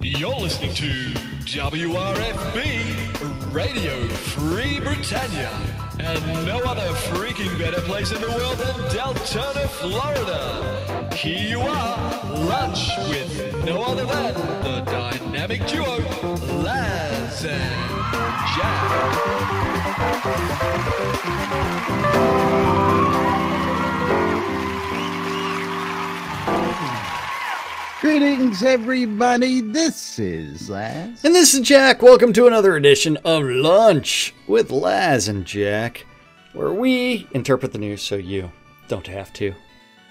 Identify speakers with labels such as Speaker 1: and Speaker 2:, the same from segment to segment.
Speaker 1: You're listening to WRFB, Radio Free Britannia, and no other freaking better place in the world than Deltona, Florida. Here you are, lunch with no other than the dynamic duo, Laz and Jack.
Speaker 2: Greetings, everybody. This is Laz.
Speaker 3: And this is Jack. Welcome to another edition of Lunch with Laz and Jack, where we interpret the news so you don't have to.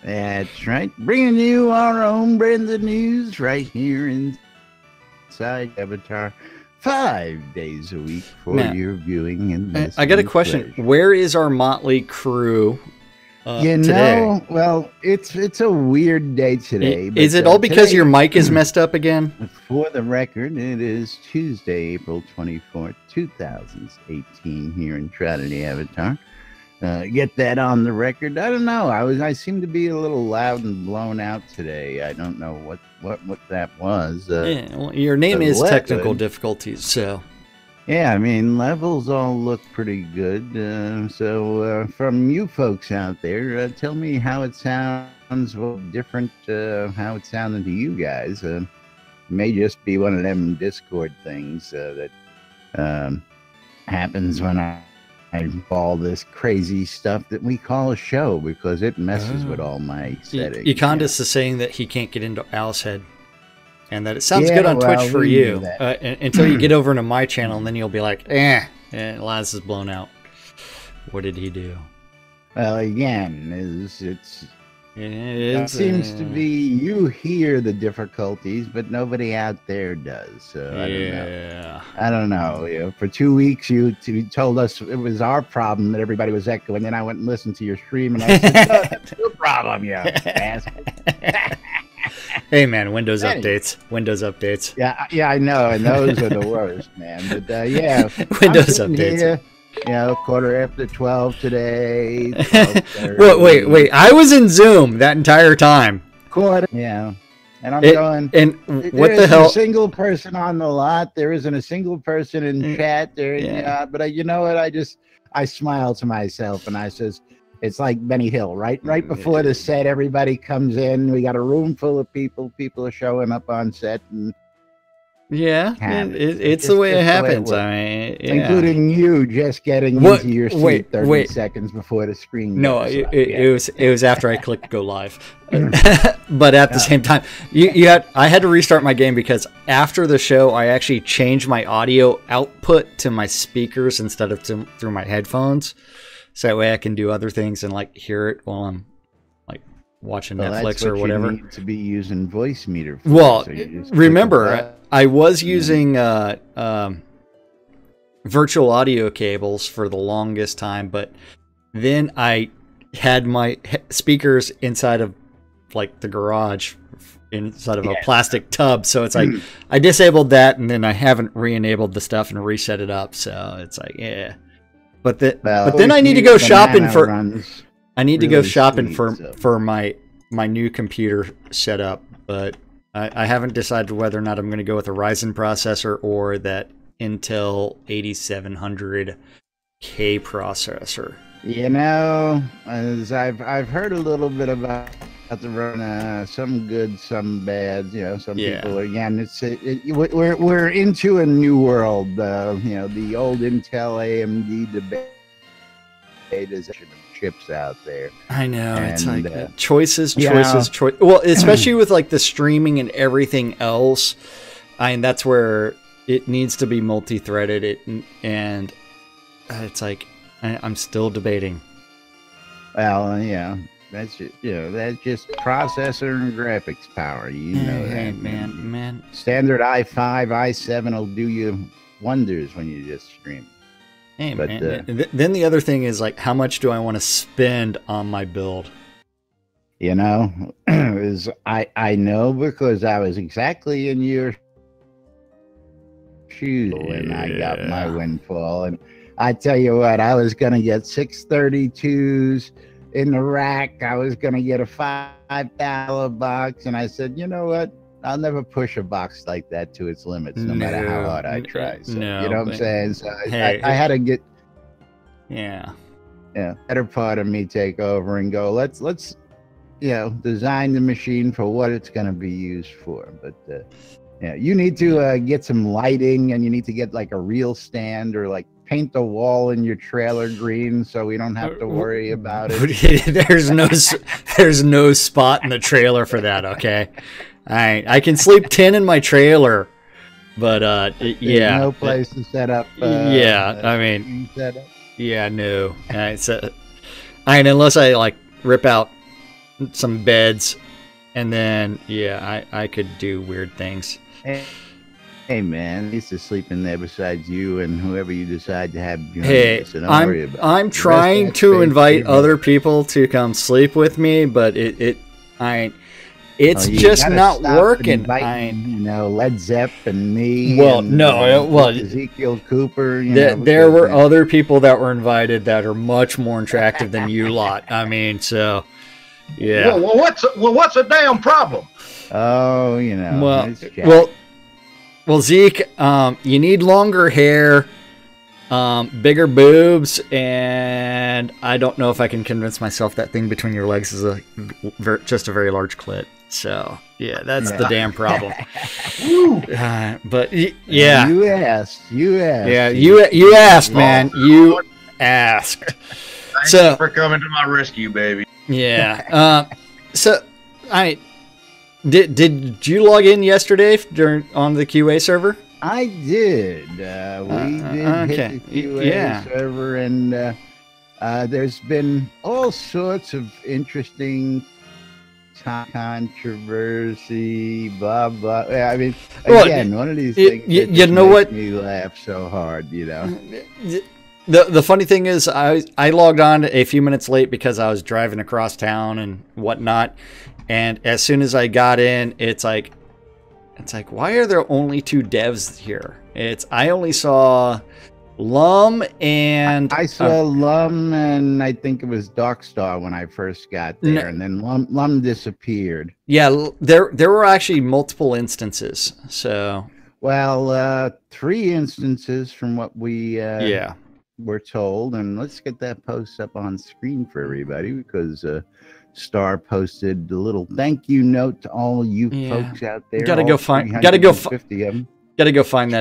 Speaker 2: That's right. Bringing you our own brand of news right here inside Avatar 5 days a week for your viewing and
Speaker 3: I got a question.
Speaker 2: Pleasure.
Speaker 3: Where is our motley crew today?
Speaker 2: Well, it's a weird day today.
Speaker 3: Is it all because your mic is messed up again?
Speaker 2: For the record, it is Tuesday, April 24th, 2018 here in Trinity Avatar. Get that on the record. I don't know. I seem to be a little loud and blown out today. I don't know what that was.
Speaker 3: Well, your name is technical difficulties, so.
Speaker 2: Yeah, I mean, levels all look pretty good. So from you folks out there, tell me how it sounds, different, how it sounded to you guys. It may just be one of them Discord things that happens when I all this crazy stuff that we call a show, because it messes with all my settings.
Speaker 3: Econdas is saying that he can't get into Al's head. And that it sounds good on Twitch for you until you get over into my channel, and then you'll be like, Laz is blown out. What did he do?
Speaker 2: Well, again, it seems to be you hear the difficulties, but nobody out there does. So I don't know. You know, for 2 weeks, you told us it was our problem that everybody was echoing. Then I went and listened to your stream, and I said, "No, that's your problem, you asshole."
Speaker 3: Hey man, Windows updates.
Speaker 2: Yeah, I know, and those are the worst, man. But
Speaker 3: Windows updates.
Speaker 2: Here, 12:15 today.
Speaker 3: Wait! I was in Zoom that entire time.
Speaker 2: And I'm going.
Speaker 3: And what the hell?
Speaker 2: A single person on the lot. There isn't a single person in chat there. But you know what? I smile to myself and I says, it's like Benny Hill, right before the set, everybody comes in. We got a room full of people. People are showing up on set, and
Speaker 3: it's the way it happens. I mean,
Speaker 2: including you just getting into your seat 30 seconds before the screen.
Speaker 3: No, it was after I clicked go live. But at the same time, I had to restart my game because after the show, I actually changed my audio output to my speakers instead of through my headphones. So that way I can do other things and like hear it while I'm like watching Netflix or whatever.
Speaker 2: You need to be using voice meter.
Speaker 3: Well, remember, I was using virtual audio cables for the longest time, but then I had my speakers inside of like the garage, inside of a plastic tub. So it's like I disabled that, and then I haven't re-enabled the stuff and reset it up. So it's like But then I need to go shopping for. I need to go shopping for my new computer setup, but I haven't decided whether or not I'm going to go with a Ryzen processor or that Intel 8700K processor.
Speaker 2: You know, as I've heard a little bit about the run, some good, some bad. You know, some people again. We're into a new world. The old Intel AMD debate is chips out there.
Speaker 3: I know, and it's like choices. Well, especially with like the streaming and everything else. I mean, that's where it needs to be multi-threaded. And it's like I'm still debating.
Speaker 2: Well, that's just processor and graphics power. You know that,
Speaker 3: man.
Speaker 2: Standard i5, i7 will do you wonders when you just stream.
Speaker 3: Hey, but then the other thing is like, how much do I want to spend on my build?
Speaker 2: You know, I know because I was exactly in your shoes when I got my windfall, and I tell you what, I was gonna get 632s in the rack. I was gonna get a $5 box, and I said, you know what? I'll never push a box like that to its limits, no matter how hard I try. So,
Speaker 3: no,
Speaker 2: you know what I'm saying? So
Speaker 3: hey,
Speaker 2: I had to get
Speaker 3: better
Speaker 2: part of me take over and go, let's design the machine for what it's going to be used for. But you need to get some lighting, and you need to get like a real stand, or like paint the wall in your trailer green so we don't have to worry about it.
Speaker 3: there's no spot in the trailer for that. Okay, I can sleep 10 in my trailer, but
Speaker 2: there's no place to set up.
Speaker 3: I mean, no. Unless I like rip out some beds, and then I could do weird things.
Speaker 2: Hey man, I used to sleep in there besides you and whoever you decide to have.
Speaker 3: I'm trying to invite other people to come sleep with me, but it's just not working.
Speaker 2: Led Zepp and me. Ezekiel Cooper.
Speaker 3: There were other people that were invited that are much more attractive than you lot. I mean, so yeah.
Speaker 4: Well, what's a damn problem?
Speaker 2: Oh,
Speaker 3: Well, Zeke, you need longer hair, bigger boobs, and I don't know if I can convince myself that thing between your legs is just a very large clit. So, that's the damn problem. But, yeah.
Speaker 2: You asked.
Speaker 3: Yeah, you asked, man. You asked.
Speaker 4: Thank you for coming to my rescue, baby.
Speaker 3: Yeah. Did you log in yesterday on the QA server?
Speaker 2: I did. We did hit the QA server, and there's been all sorts of interesting controversy, blah blah. I mean, again, one of these things that makes me laugh so hard.
Speaker 3: The funny thing is, I logged on a few minutes late because I was driving across town and whatnot. And as soon as I got in, it's like, why are there only 2 devs here? I only saw Lum and
Speaker 2: I saw Lum, and I think it was Darkstar when I first got there, and then Lum disappeared.
Speaker 3: Yeah, there were actually multiple instances. So
Speaker 2: 3 instances from what we were told, and let's get that post up on screen for everybody, because Starr posted a little thank you note to all you folks out there.
Speaker 3: Gotta go find that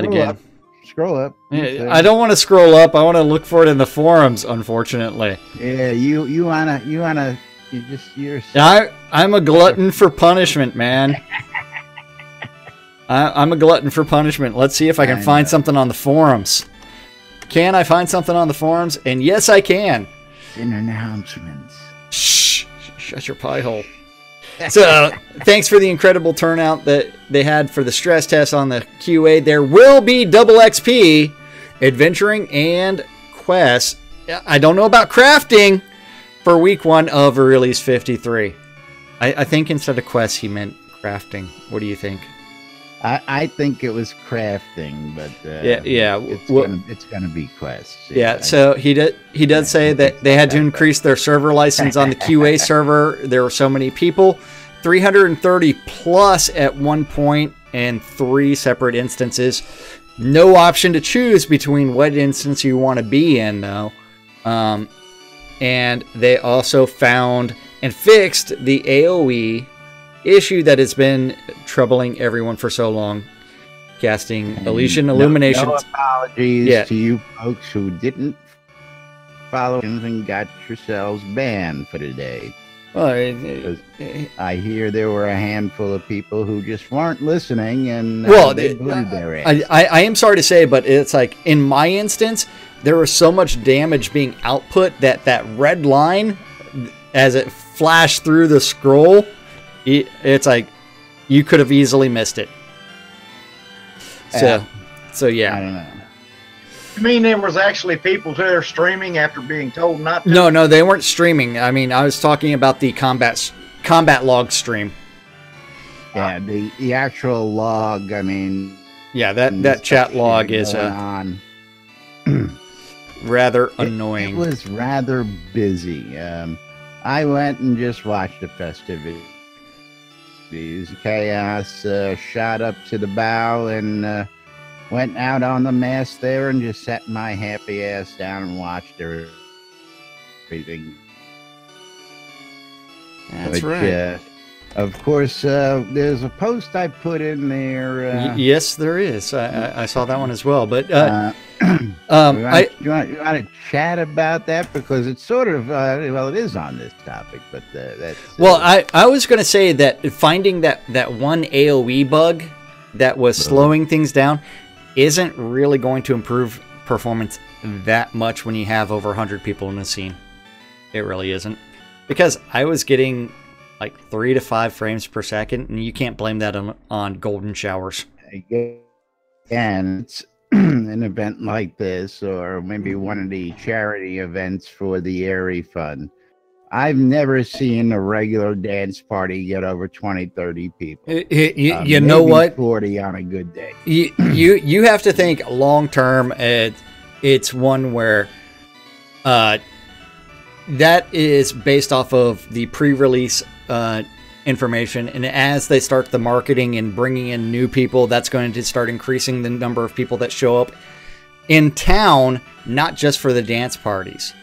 Speaker 3: again.
Speaker 2: Scroll up.
Speaker 3: I don't want to scroll up. I want to look for it in the forums, unfortunately.
Speaker 2: Yeah, you're
Speaker 3: I'm a glutton for punishment, man. I'm a glutton for punishment. Let's see if I can find something on the forums. Can I find something on the forums? And yes, I can.
Speaker 2: In announcements.
Speaker 3: Shh. Shut your pie hole. So, thanks for the incredible turnout that they had for the stress test on the QA. There will be double XP, adventuring, and quests. I don't know about crafting for week 1 of Release 53. I think instead of quests, he meant crafting. What do you think?
Speaker 2: I think it was crafting, but it's gonna be quests.
Speaker 3: Yeah, so he did say that they had to increase their server license on the QA server. There were so many people, 330 plus at one point, and 3 separate instances. No option to choose between what instance you want to be in, though. And they also found and fixed the AoE issue that has been troubling everyone for so long. Casting Elysian Illuminations.
Speaker 2: No apologies to you folks who didn't follow and got yourselves banned for today.
Speaker 3: Well,
Speaker 2: I hear there were a handful of people who just weren't listening, and they blew their ass.
Speaker 3: I am sorry to say, but it's like in my instance, there was so much damage being output that red line, as it flashed through the scroll, it's like you could have easily missed it. So yeah.
Speaker 2: I don't know.
Speaker 4: You mean there was actually people there streaming after being told not to?
Speaker 3: No, they weren't streaming. I mean, I was talking about the combat log stream.
Speaker 2: Yeah, the actual log. I mean,
Speaker 3: yeah, that chat log is rather annoying.
Speaker 2: It was rather busy. I went and just watched the festivity. These chaos shot up to the bow and went out on the mast there and just sat my happy ass down and watched everything.
Speaker 3: That's right.
Speaker 2: Of course, there's a post I put in there.
Speaker 3: Yes, there is. I saw that one as well. But
Speaker 2: you want to chat about that, because it's sort of well, it is on this topic, but that's
Speaker 3: well, I was going to say that finding that one AOE bug that was slowing things down isn't really going to improve performance that much when you have over 100 people in a scene. It really isn't, because I was getting like 3 to 5 frames per second, and you can't blame that on golden showers.
Speaker 2: And it's an event like this, or maybe one of the charity events for the Airy Fund, I've never seen a regular dance party get over 20, 30 people.
Speaker 3: You know what?
Speaker 2: 40 on a good day.
Speaker 3: You have to think long term. It's one where that is based off of the pre-release information, and as they start the marketing and bringing in new people, that's going to start increasing the number of people that show up in town, not just for the dance parties.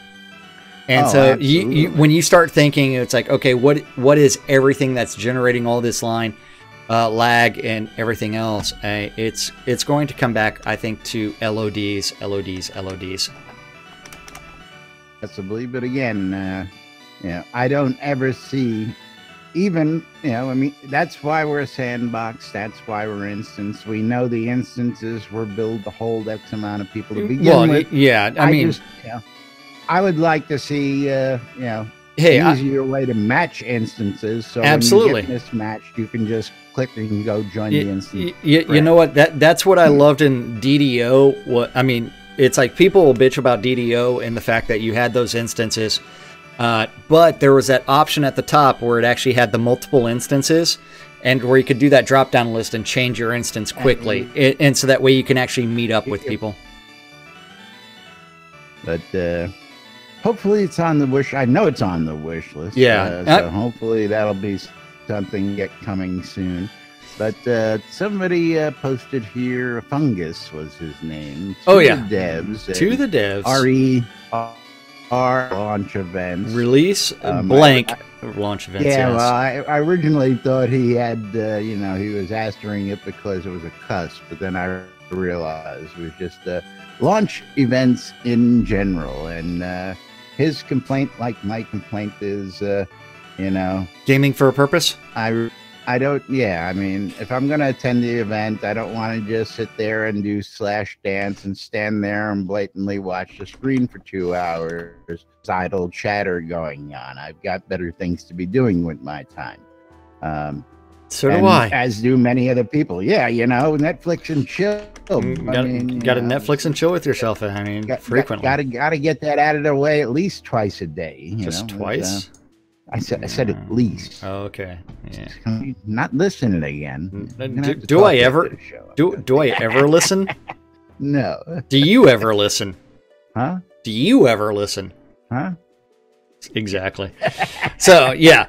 Speaker 3: And so you when you start thinking, it's like, okay, what is everything that's generating all this line lag and everything else? It's going to come back, I think, to LODs.
Speaker 2: Possibly, but again, I don't ever see, even, I mean, that's why we're a sandbox. That's why we're instance. We know the instances were built to hold X amount of people to begin with.
Speaker 3: Yeah, I mean,
Speaker 2: I would like to see, easier way to match instances. So
Speaker 3: absolutely,
Speaker 2: when you get mismatched, you can just click and go join the instance.
Speaker 3: You know what? That's what I loved in DDO. I mean, it's like people will bitch about DDO and the fact that you had those instances. But there was that option at the top where it actually had the multiple instances, and where you could do that drop-down list and change your instance quickly. And so that way you can actually meet up with people.
Speaker 2: But hopefully it's on the wish. I know it's on the wish list.
Speaker 3: Yeah.
Speaker 2: So hopefully that'll be something coming soon. But somebody posted here, Fungus was his name.
Speaker 3: To the
Speaker 2: devs.
Speaker 3: To the devs.
Speaker 2: RER launch events.
Speaker 3: Release blank launch events.
Speaker 2: Yeah,
Speaker 3: yes.
Speaker 2: well, I originally thought he had, he was astering it because it was a cuss, but then I realized it was just launch events in general. And his complaint, like my complaint, is,
Speaker 3: gaming for a purpose?
Speaker 2: I don't, I mean, if I'm going to attend the event, I don't want to just sit there and do slash dance and stand there and blatantly watch the screen for 2 hours. Idle chatter going on. I've got better things to be doing with my time.
Speaker 3: So do I.
Speaker 2: As do many other people. Yeah, Netflix and chill.
Speaker 3: Got to Netflix and chill with yourself. I mean, frequently.
Speaker 2: Got to get that out of the way at least twice a day.
Speaker 3: Just twice?
Speaker 2: I said at least.
Speaker 3: Oh, okay. Yeah.
Speaker 2: Not listening again.
Speaker 3: Do I ever listen?
Speaker 2: No.
Speaker 3: Do you ever listen?
Speaker 2: Huh?
Speaker 3: Do you ever listen?
Speaker 2: Huh?
Speaker 3: Exactly. So yeah,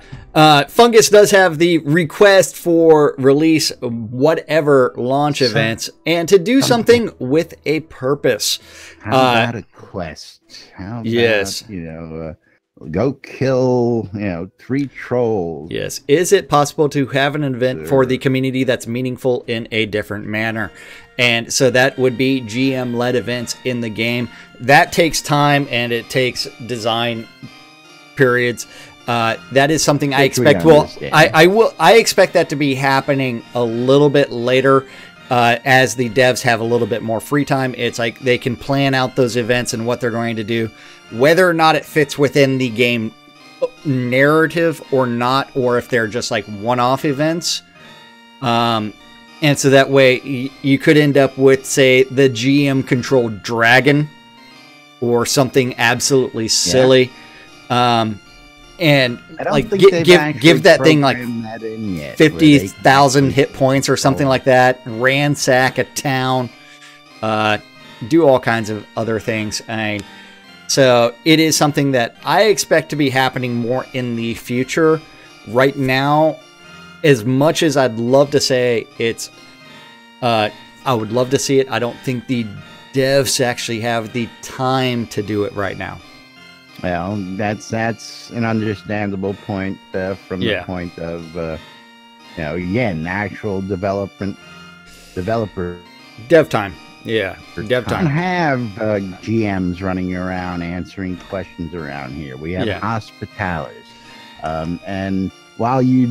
Speaker 3: Fungus does have the request for release whatever launch events, and to do something with a purpose.
Speaker 2: How about a quest? How about, go kill, 3 trolls.
Speaker 3: Yes. Is it possible to have an event for the community that's meaningful in a different manner? And so that would be GM-led events in the game. That takes time, and it takes design periods. That is something I expect. Well, I expect that to be happening a little bit later. As the devs have a little bit more free time, it's like they can plan out those events and what they're going to do, whether or not it fits within the game narrative or not, or if they're just like one-off events. And so that way you could end up with, say, the GM-controlled dragon or something absolutely silly. And like give that thing like 50,000 hit points or something like that, ransack a town, do all kinds of other things. So it is something that I expect to be happening more in the future. Right now, as much as I'd love to say it's, I would love to see it. I don't think the devs actually have the time to do it right now.
Speaker 2: Well, that's an understandable point from the point of, again, actual developer.
Speaker 3: Dev time. Yeah, dev time.
Speaker 2: We don't have GMs running around answering questions around here. We have hospitalers. And while you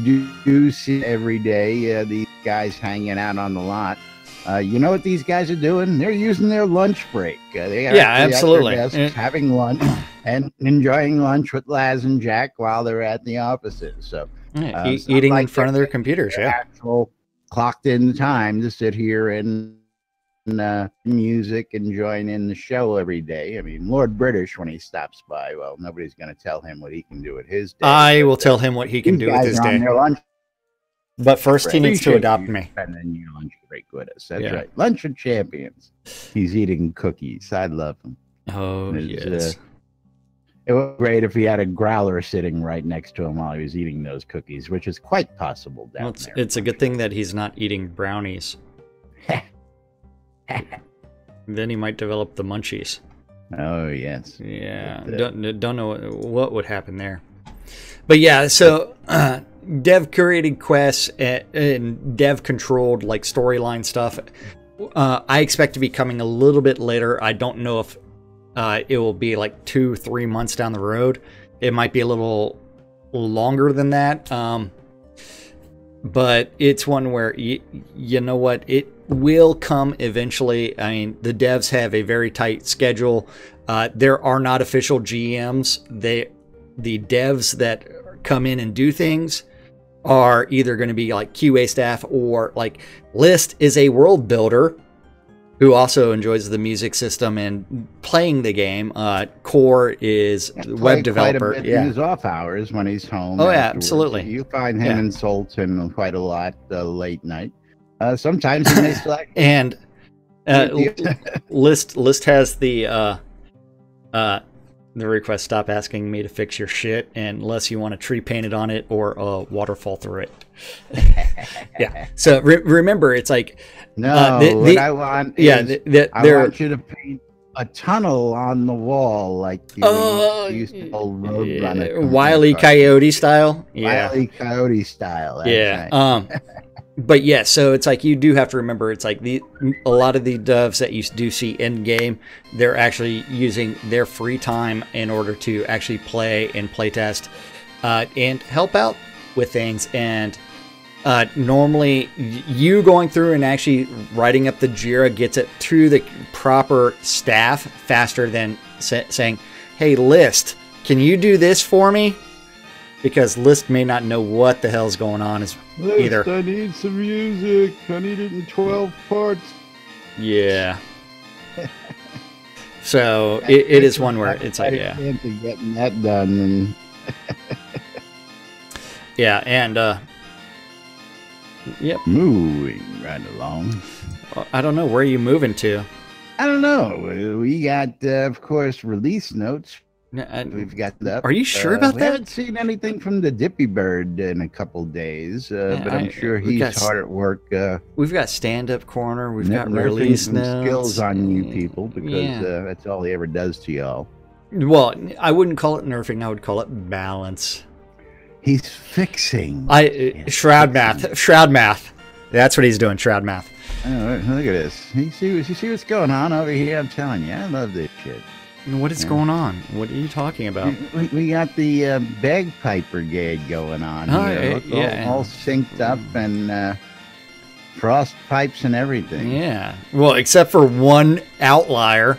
Speaker 2: do see every day these guys hanging out on the lot, you know what these guys are doing? They're using their lunch break. They are
Speaker 3: absolutely.
Speaker 2: at their desks, having lunch and enjoying lunch with Laz and Jack while they're at the offices. So
Speaker 3: eating in front of their computers.
Speaker 2: Actual clocked in time to sit here and music and join in the show every day. I mean, Lord British, when he stops by, well, nobody's going to tell him what he can do with his day.
Speaker 3: I will tell him what he can do with his day. But first, he needs to adopt me.
Speaker 2: And then your lunch break with us. That's right. Lunch of Champions. He's eating cookies. I love him.
Speaker 3: Oh, yes.
Speaker 2: It would be great if he had a growler sitting right next to him while he was eating those cookies, which is quite possible down there.
Speaker 3: It's a good thing that he's not eating brownies. Then he might develop the munchies.
Speaker 2: Oh, yes.
Speaker 3: Yeah. Don't know what would happen there. But yeah, so dev curated quests and dev controlled like storyline stuff. I expect to be coming a little bit later. I don't know if it will be like 2-3 months down the road. It might be a little longer than that. But it's one where you know what, it will come eventually. I mean, the devs have a very tight schedule. There are not official GMs. The devs that come in and do things are either going to be like QA staff, or like List is a world builder who also enjoys the music system and playing the game. Core is web developer.
Speaker 2: Quite a bit in his off hours when he's home.
Speaker 3: Oh yeah, absolutely.
Speaker 2: You find him and Sultan quite a lot late night. Sometimes he may select.
Speaker 3: And List has the request, stop asking me to fix your shit unless you want a tree painted on it or a waterfall through it. Yeah. So remember, it's like
Speaker 2: what I want is I want you to paint a tunnel on the wall like you used to old road runner.
Speaker 3: Wile E. Coyote style. Yeah.
Speaker 2: Wile E. Coyote style.
Speaker 3: That's right. But yeah, so it's like you do have to remember, it's like a lot of the devs that you do see in game, they're actually using their free time in order to actually play and playtest and help out with things. And normally you going through and actually writing up the JIRA gets it to the proper staff faster than saying, hey, List, can you do this for me? Because List may not know what the hell's going on either.
Speaker 2: I need some music. I need it in 12 parts.
Speaker 3: Yeah. So it is one where it's like,
Speaker 2: getting that done. And
Speaker 3: yeah, and yep.
Speaker 2: Moving right along.
Speaker 3: I don't know, where are you moving to?
Speaker 2: I don't know. We got, of course, release notes. We've got that.
Speaker 3: Are you sure about that?
Speaker 2: I haven't seen anything from the Dippy Bird in a couple days, but I'm sure he's hard at work.
Speaker 3: We've got stand-up corner. We've got release notes.
Speaker 2: Skills on you people, because that's all he ever does to y'all.
Speaker 3: Well, I wouldn't call it nerfing. I would call it balance.
Speaker 2: He's fixing.
Speaker 3: Shroud Math. Shroud Math. That's what he's doing. Shroud Math.
Speaker 2: Oh, look at this. You see what's going on over here? I'm telling you, I love this shit.
Speaker 3: What is going on? What are you talking about?
Speaker 2: We got the bagpipe brigade going on here. All synced up and frost pipes and everything.
Speaker 3: Yeah. Well, except for one outlier.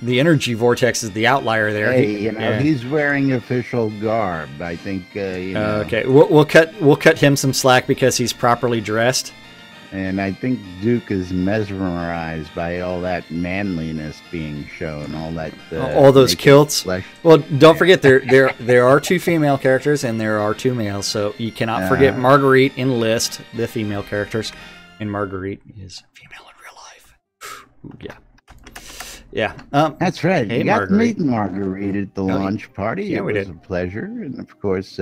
Speaker 3: The energy vortex is the outlier there.
Speaker 2: Hey, he's wearing official garb. I think.
Speaker 3: Okay, we'll cut him some slack because he's properly dressed.
Speaker 2: And I think Duke is mesmerized by all that manliness being shown, all
Speaker 3: those kilts. Flesh. Well, don't forget there are 2 female characters and there are 2 males, so you cannot forget Marguerite in List, the female characters, and Marguerite is female in real life. Yeah.
Speaker 2: That's right.
Speaker 3: Hey,
Speaker 2: you got to meet Marguerite at the launch party.
Speaker 3: Yeah,
Speaker 2: it was a pleasure, and of course.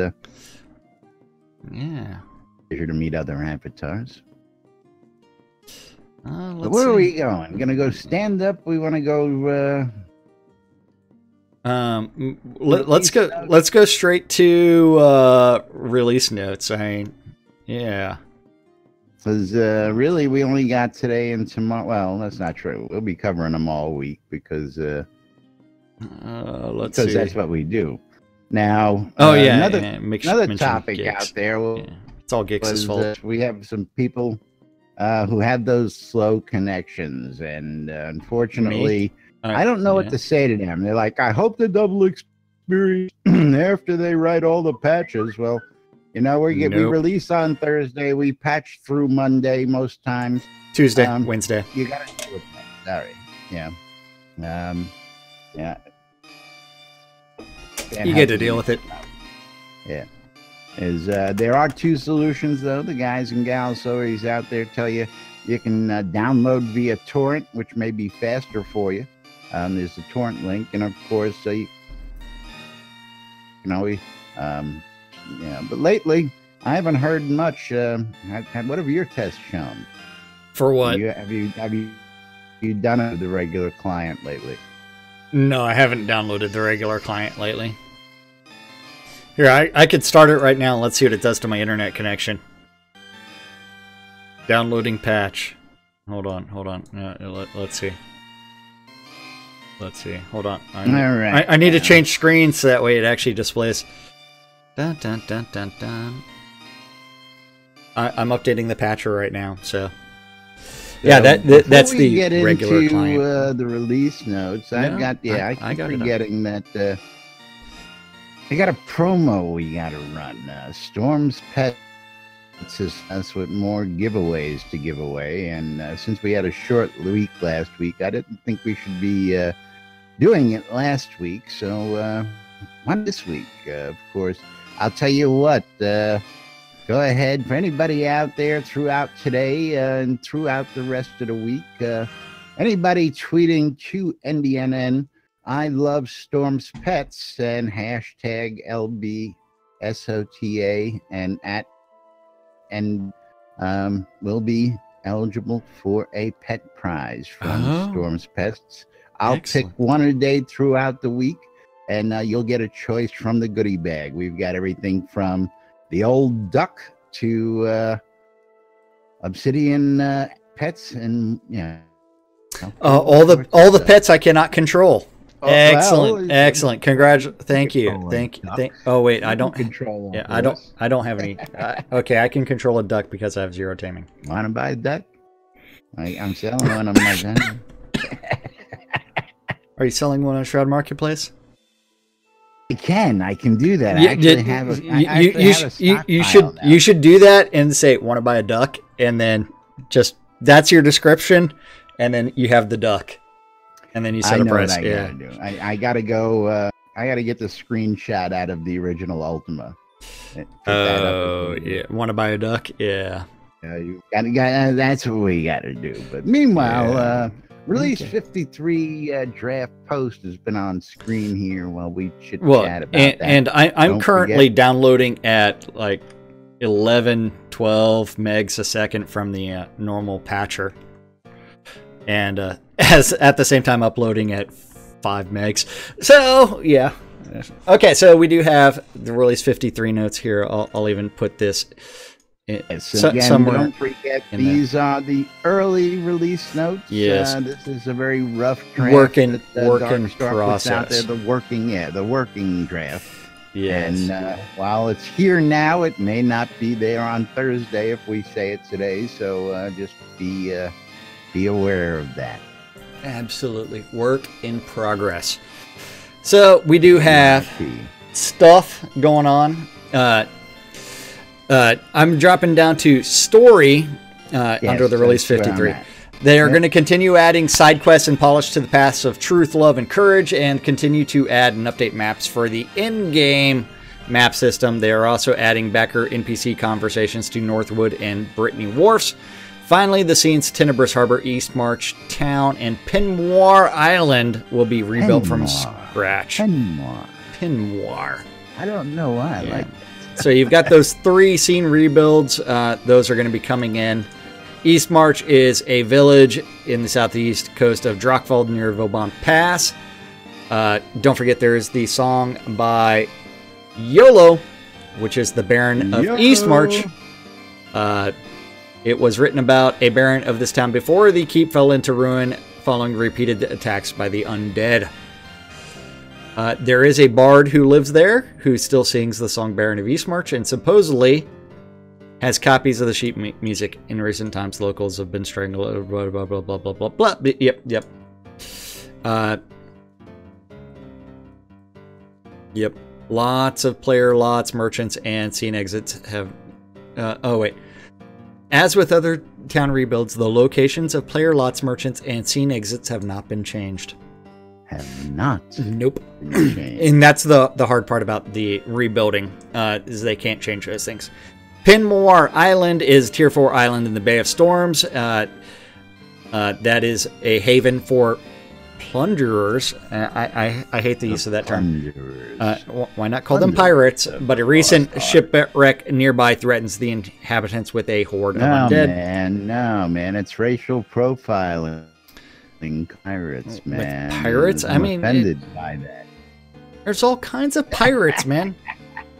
Speaker 3: Yeah.
Speaker 2: pleasure to meet other avatars.
Speaker 3: Let's
Speaker 2: Where
Speaker 3: see.
Speaker 2: are we going? Gonna go stand up? We want to go.
Speaker 3: Let's go straight to release notes. Yeah.
Speaker 2: Because really, we only got today and tomorrow. Well, that's not true. We'll be covering them all week because
Speaker 3: let's see.
Speaker 2: that's what we do. Now,
Speaker 3: another
Speaker 2: topic
Speaker 3: gigs.
Speaker 2: out there.
Speaker 3: It's all Geeks' fault.
Speaker 2: We have some people who have those slow connections, and unfortunately, I don't know what to say to them. They're like, I hope the double experience after they write all the patches. Well, you know, we release on Thursday. We patch through Monday most times.
Speaker 3: Tuesday, Wednesday.
Speaker 2: You got to deal with that. Sorry. Yeah. Yeah.
Speaker 3: You get to deal with it.
Speaker 2: Yeah. There are two solutions, though. The guys and gals always out there tell you can download via torrent, which may be faster for you. There's a torrent link, and of course, you can always, But lately, I haven't heard much. What have your tests shown?
Speaker 3: For what?
Speaker 2: Have you done it with the regular client lately?
Speaker 3: No, I haven't downloaded the regular client lately. Here, I could start it right now. Let's see what it does to my internet connection. Downloading patch. Hold on. Let's see. Hold on.
Speaker 2: All right.
Speaker 3: I need to change screens so that way it actually displays. Dun, dun, dun, dun, dun. I'm updating the patcher right now, so. Yeah, that's the regular client.
Speaker 2: The release notes. I keep forgetting that. I got a promo we got to run. Storm's Pet assists us with more giveaways to give away, and since we had a short week last week, I didn't think we should be doing it last week. So, one this week, of course. I'll tell you what. Go ahead for anybody out there throughout today and throughout the rest of the week. Anybody tweeting to NDNN, I love Storm's Pets, and hashtag LBSOTA and will be eligible for a pet prize from Storm's Pets. I'll pick one a day throughout the week, and you'll get a choice from the goodie bag. We've got everything from the old duck to obsidian pets, and
Speaker 3: all the pets I cannot control. Excellent. Thank you. Oh wait, I don't
Speaker 2: control.
Speaker 3: Yeah, I don't have any. Okay, I can control a duck because I have 0 taming.
Speaker 2: Want to buy a duck? I'm selling one on my vendor.
Speaker 3: Are you selling one on Shroud Marketplace?
Speaker 2: I can do that.
Speaker 3: You should do that and say, want to buy a duck, and then just that's your description, and then you have the duck, and then you set a price.
Speaker 2: Gotta do. I gotta go. I gotta get the screenshot out of the original Ultima.
Speaker 3: Want to buy a duck? Yeah.
Speaker 2: That's what we gotta do. But meanwhile, Release 53 draft post has been on screen here while we chit chat about that.
Speaker 3: And I'm currently downloading at like 11, 12 megs a second from the normal patcher, and as at the same time uploading at 5 megs. So yeah. Okay, so we do have the Release 53 notes here. I'll even put this.
Speaker 2: Somewhere don't forget, these are the early release notes.
Speaker 3: Yes.
Speaker 2: This is a very rough draft.
Speaker 3: Working process.
Speaker 2: Out there, the working draft.
Speaker 3: Yes.
Speaker 2: And while it's here now, it may not be there on Thursday if we say it today. So just be aware of that.
Speaker 3: Absolutely. Work in progress. So we do have stuff going on. I'm dropping down to story under the Release 53. They are going to continue adding side quests and polish to the paths of truth, love, and courage, and continue to add and update maps for the in-game map system. They are also adding backer NPC conversations to Northwood and Brittany Wharfs. Finally, the scenes Tenebrous Harbor, East March Town, and Pinmoir Island will be rebuilt from scratch.
Speaker 2: Pinmoir.
Speaker 3: Pinmoir.
Speaker 2: I don't know why I like
Speaker 3: So you've got those 3 scene rebuilds. Those are going to be coming in. Eastmarch is a village in the southeast coast of Drockveld near Vauban Pass. Don't forget there is the song by YOLO, which is the Baron of Eastmarch. It was written about a baron of this town before the keep fell into ruin following repeated attacks by the undead. There is a bard who lives there who still sings the song Baron of Eastmarch and supposedly has copies of the sheet music. In recent times, locals have been strangled. Blah, blah, blah, blah, blah, blah, blah. Yep. Yep. Lots of player lots, merchants, and scene exits have... oh, wait. As with other town rebuilds, the locations of player lots, merchants, and scene exits have not been changed.
Speaker 2: Have not.
Speaker 3: Nope. And that's the hard part about the rebuilding, is they can't change those things. Pinmoir Island is Tier 4 island in the Bay of Storms. That is a haven for plunderers. I hate the use of that term. Why not call them pirates? But a recent shipwreck nearby threatens the inhabitants with a horde of undead.
Speaker 2: No, man. It's racial profiling. Pirates, man.
Speaker 3: With pirates?
Speaker 2: I'm offended by that.
Speaker 3: There's all kinds of pirates, man.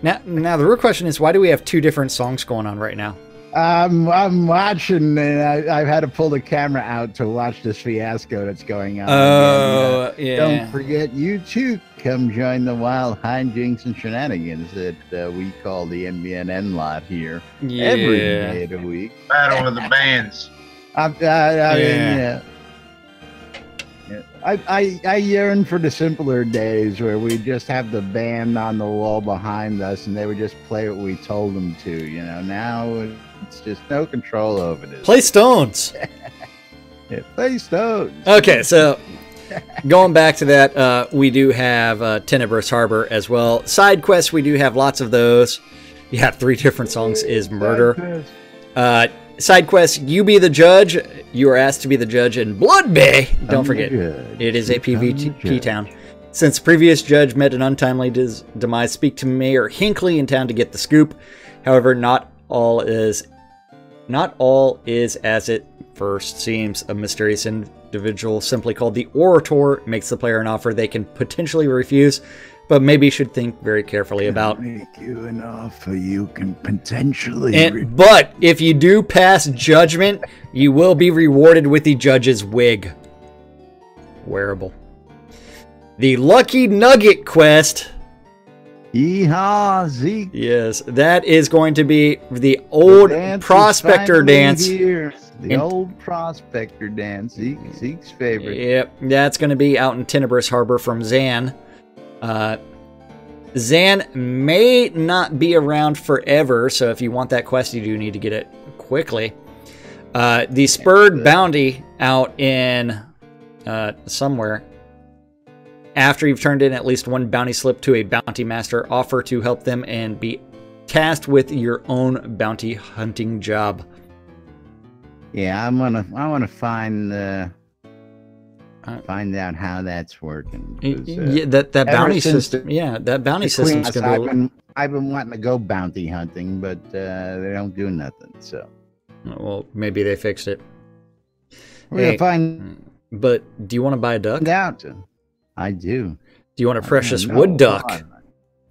Speaker 3: Now the real question is, why do we have 2 different songs going on right now?
Speaker 2: I'm watching, and I've had to pull the camera out to watch this fiasco that's going on.
Speaker 3: Oh, yeah.
Speaker 2: Don't forget, you too come join the wild hijinks and shenanigans that we call the NBNN lot here.
Speaker 3: Yeah.
Speaker 2: Every day of the week.
Speaker 4: Battle of the bands.
Speaker 2: I mean, I yearn for the simpler days where we just have the band on the wall behind us and they would just play what we told them to, you know. Now it's just no control over this.
Speaker 3: Play Stones.
Speaker 2: Yeah, play Stones.
Speaker 3: Okay, so going back to that, we do have Tenebrous Harbor as well. Side quests, we do have lots of those. You have 3 different songs is murder. Side quest, you be the judge. You are asked to be the judge in Blood Bay. Don't forget, it is a PvP town. Since the previous judge met an untimely demise, speak to Mayor Hinckley in town to get the scoop. However, not all is as it first seems. A mysterious individual simply called the Orator makes the player an offer they can potentially refuse, but maybe should think very carefully about.
Speaker 2: Make you an offer you can potentially.
Speaker 3: But if you do pass judgment, you will be rewarded with the judge's wig. Wearable. The Lucky Nugget quest.
Speaker 2: Yeehaw, Zeke.
Speaker 3: Yes, that is going to be the old prospector dance.
Speaker 2: The old prospector dance. Zeke's favorite.
Speaker 3: Yep, that's going to be out in Tenebrous Harbor from Zan. Zan may not be around forever, so if you want that quest, you do need to get it quickly. The Spurred Bounty out in somewhere. After you've turned in at least 1 bounty slip to a bounty master, offer to help them and be tasked with your own bounty hunting job.
Speaker 2: Yeah, I wanna find out how that's working.
Speaker 3: Yeah, that bounty system. Yeah, that bounty system's gonna.
Speaker 2: I've been wanting to go bounty hunting, but they don't do nothing. So,
Speaker 3: well, maybe they fixed it.
Speaker 2: We're gonna find.
Speaker 3: But do you want to buy a duck?
Speaker 2: Out. I do.
Speaker 3: Do you want a precious wood duck?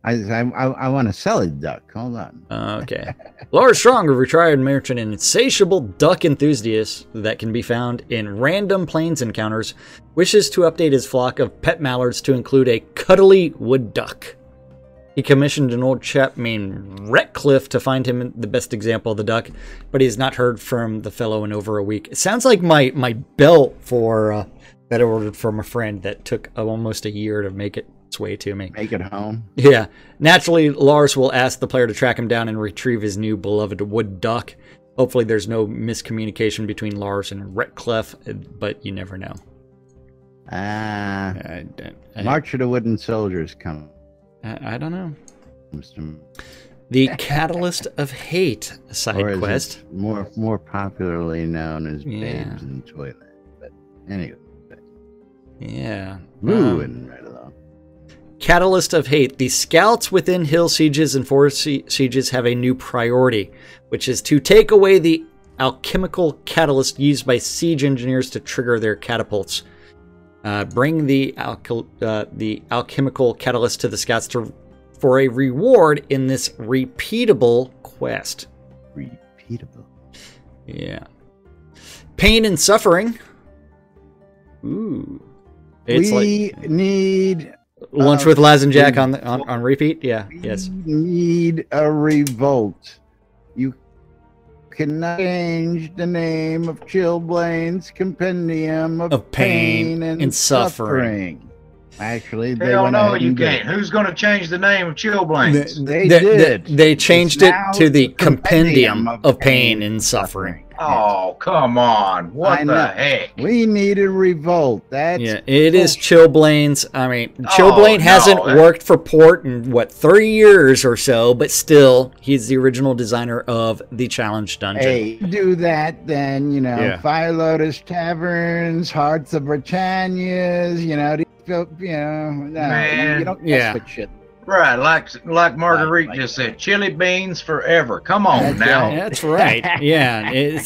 Speaker 2: I want to sell a duck. Hold on.
Speaker 3: Okay. Lars Strong, a retired merchant and insatiable duck enthusiast that can be found in random plains encounters, wishes to update his flock of pet mallards to include a cuddly wood duck. He commissioned an old chap named Retcliffe to find him the best example of the duck, but he has not heard from the fellow in over a week. It sounds like my belt for that I ordered from a friend that took almost a year to make its way to me.
Speaker 2: Make it home.
Speaker 3: Yeah. Naturally, Lars will ask the player to track him down and retrieve his new beloved wood duck. Hopefully there's no miscommunication between Lars and Retcliffe, but you never know.
Speaker 2: March of the Wooden Soldiers come.
Speaker 3: I don't know. The Catalyst of Hate side quest.
Speaker 2: More popularly known as Babes in the Toilet. But anyway.
Speaker 3: Yeah.
Speaker 2: Moving right along.
Speaker 3: Catalyst of Hate. The scouts within hill sieges and forest sieges have a new priority, which is to take away the alchemical catalyst used by siege engineers to trigger their catapults. Bring the alchemical catalyst to the scouts for a reward in this repeatable quest.
Speaker 2: Repeatable.
Speaker 3: Yeah. Pain and Suffering. Ooh. It's
Speaker 2: we need
Speaker 3: Lunch with Laz and Jack on repeat. Yeah. Yes.
Speaker 2: We need a revolt. You cannot change the name of Chillblain's Compendium of Pain and Suffering. Actually, they
Speaker 4: hell no, you can't. Who's going to change the name of Chillblains?
Speaker 2: They did.
Speaker 3: They changed it to the Compendium of Pain and Suffering.
Speaker 4: Oh, come on. What the heck?
Speaker 2: We need a revolt. That's
Speaker 3: it is Chillblains. I mean, Chillblain hasn't worked for Port in, 3 years or so, but still, he's the original designer of the Challenge Dungeon.
Speaker 2: Hey, do that then, Fire Lotus Taverns, Hearts of Britannia's, you don't mess with shit.
Speaker 4: Right, like Marguerite just said, chili beans forever. Come on now.
Speaker 3: That's right. Yeah,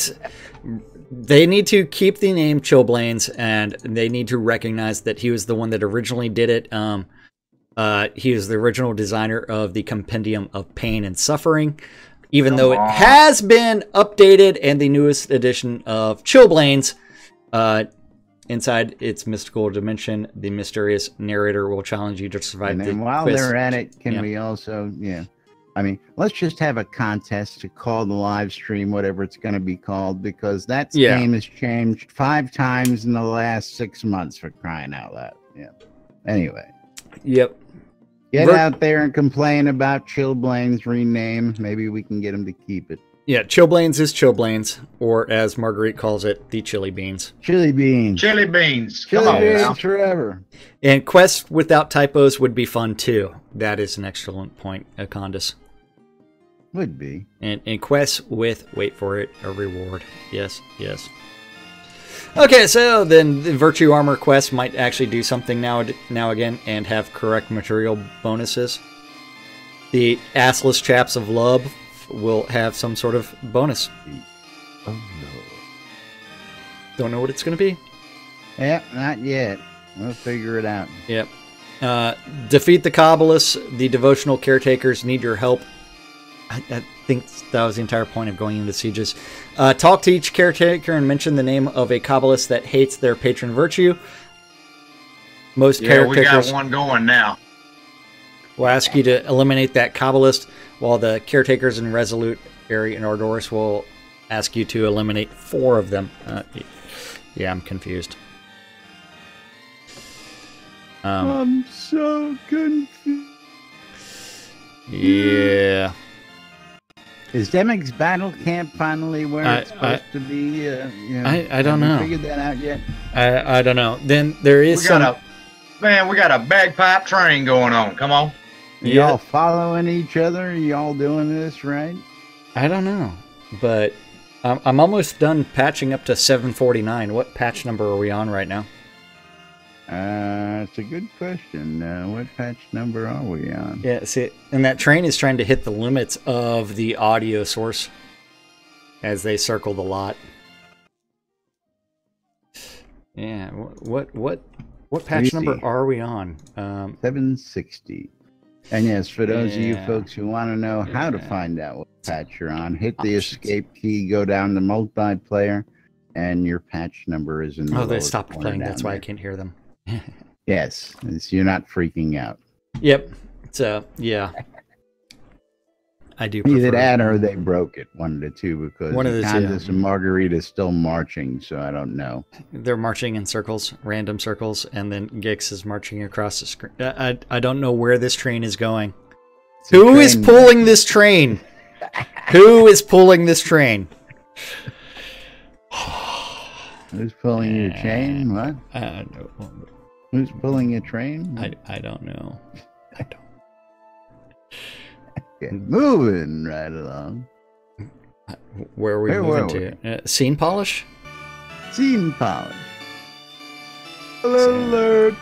Speaker 3: they need to keep the name Chillblains, and they need to recognize that he was the one that originally did it. He was the original designer of the Compendium of Pain and Suffering, even though it has been updated and the newest edition of Chillblains. Inside its mystical dimension, the mysterious narrator will challenge you to survive the
Speaker 2: quiz. And while they're at it, can we also, let's just have a contest to call the live stream whatever it's going to be called, because that game has changed 5 times in the last 6 months, for crying out loud. Yeah. Anyway.
Speaker 3: Yep.
Speaker 2: Get out there and complain about Chillblain's rename. Maybe we can get him to keep it.
Speaker 3: Yeah, Chillblains is Chillblains, or as Marguerite calls it, the Chili Beans.
Speaker 2: Chili Beans.
Speaker 4: Chili Beans.
Speaker 2: Chili Beans forever.
Speaker 3: And quests without typos would be fun, too. That is an excellent point, Condis.
Speaker 2: Would be.
Speaker 3: And quests with, wait for it, a reward. Yes, yes. Okay, so then the Virtue Armor quest might actually do something now again and have correct material bonuses. The Assless Chaps of Lub will have some sort of bonus.
Speaker 2: Oh no.
Speaker 3: Don't know what it's going to be?
Speaker 2: Yeah, not yet. We'll figure it out.
Speaker 3: Yep. Defeat the Kabbalists. The devotional caretakers need your help. I think that was the entire point of going into sieges. Talk to each caretaker and mention the name of a Kabbalist that hates their patron virtue. Most caretakers...
Speaker 4: we got one going now.
Speaker 3: We'll ask you to eliminate that Kabbalist, while the caretakers in Resolute, Airy, and Ardoris will ask you to eliminate 4 of them. Yeah, I'm confused.
Speaker 2: I'm so confused.
Speaker 3: Yeah.
Speaker 2: Is Demig's battle camp finally where it's supposed to be?
Speaker 3: I don't know.
Speaker 2: Figured that out yet?
Speaker 3: I don't know. Then there is
Speaker 4: we got a bagpipe train going on. Come on.
Speaker 2: Y'all following each other? Y'all doing this right?
Speaker 3: I don't know, but I'm almost done patching up to 749. What patch number are we on right now?
Speaker 2: It's a good question. What patch number are we on?
Speaker 3: Yeah, see, and that train is trying to hit the limits of the audio source as they circle the lot. Yeah, what patch number are we on?
Speaker 2: 760. And yes, for those of you folks who want to know how to find out what patch you're on, hit the escape key, go down to multiplayer, and your patch number is in the
Speaker 3: they stopped playing. That's why I can't hear them.
Speaker 2: Yes, you're not freaking out.
Speaker 3: Yep. So, yeah. I do prefer...
Speaker 2: Either that or they broke it, one of the two, because Candace and Marguerite is still marching, so I don't know.
Speaker 3: They're marching in circles, random circles, and then Gix is marching across the screen. I don't know where this train is going. Who is pulling this train? Who is pulling this train?
Speaker 2: Who's pulling your chain? What? Who's pulling your train?
Speaker 3: I don't know. I don't.
Speaker 2: Moving right along.
Speaker 3: Where are we moving to? Scene polish?
Speaker 2: Scene polish. Alert.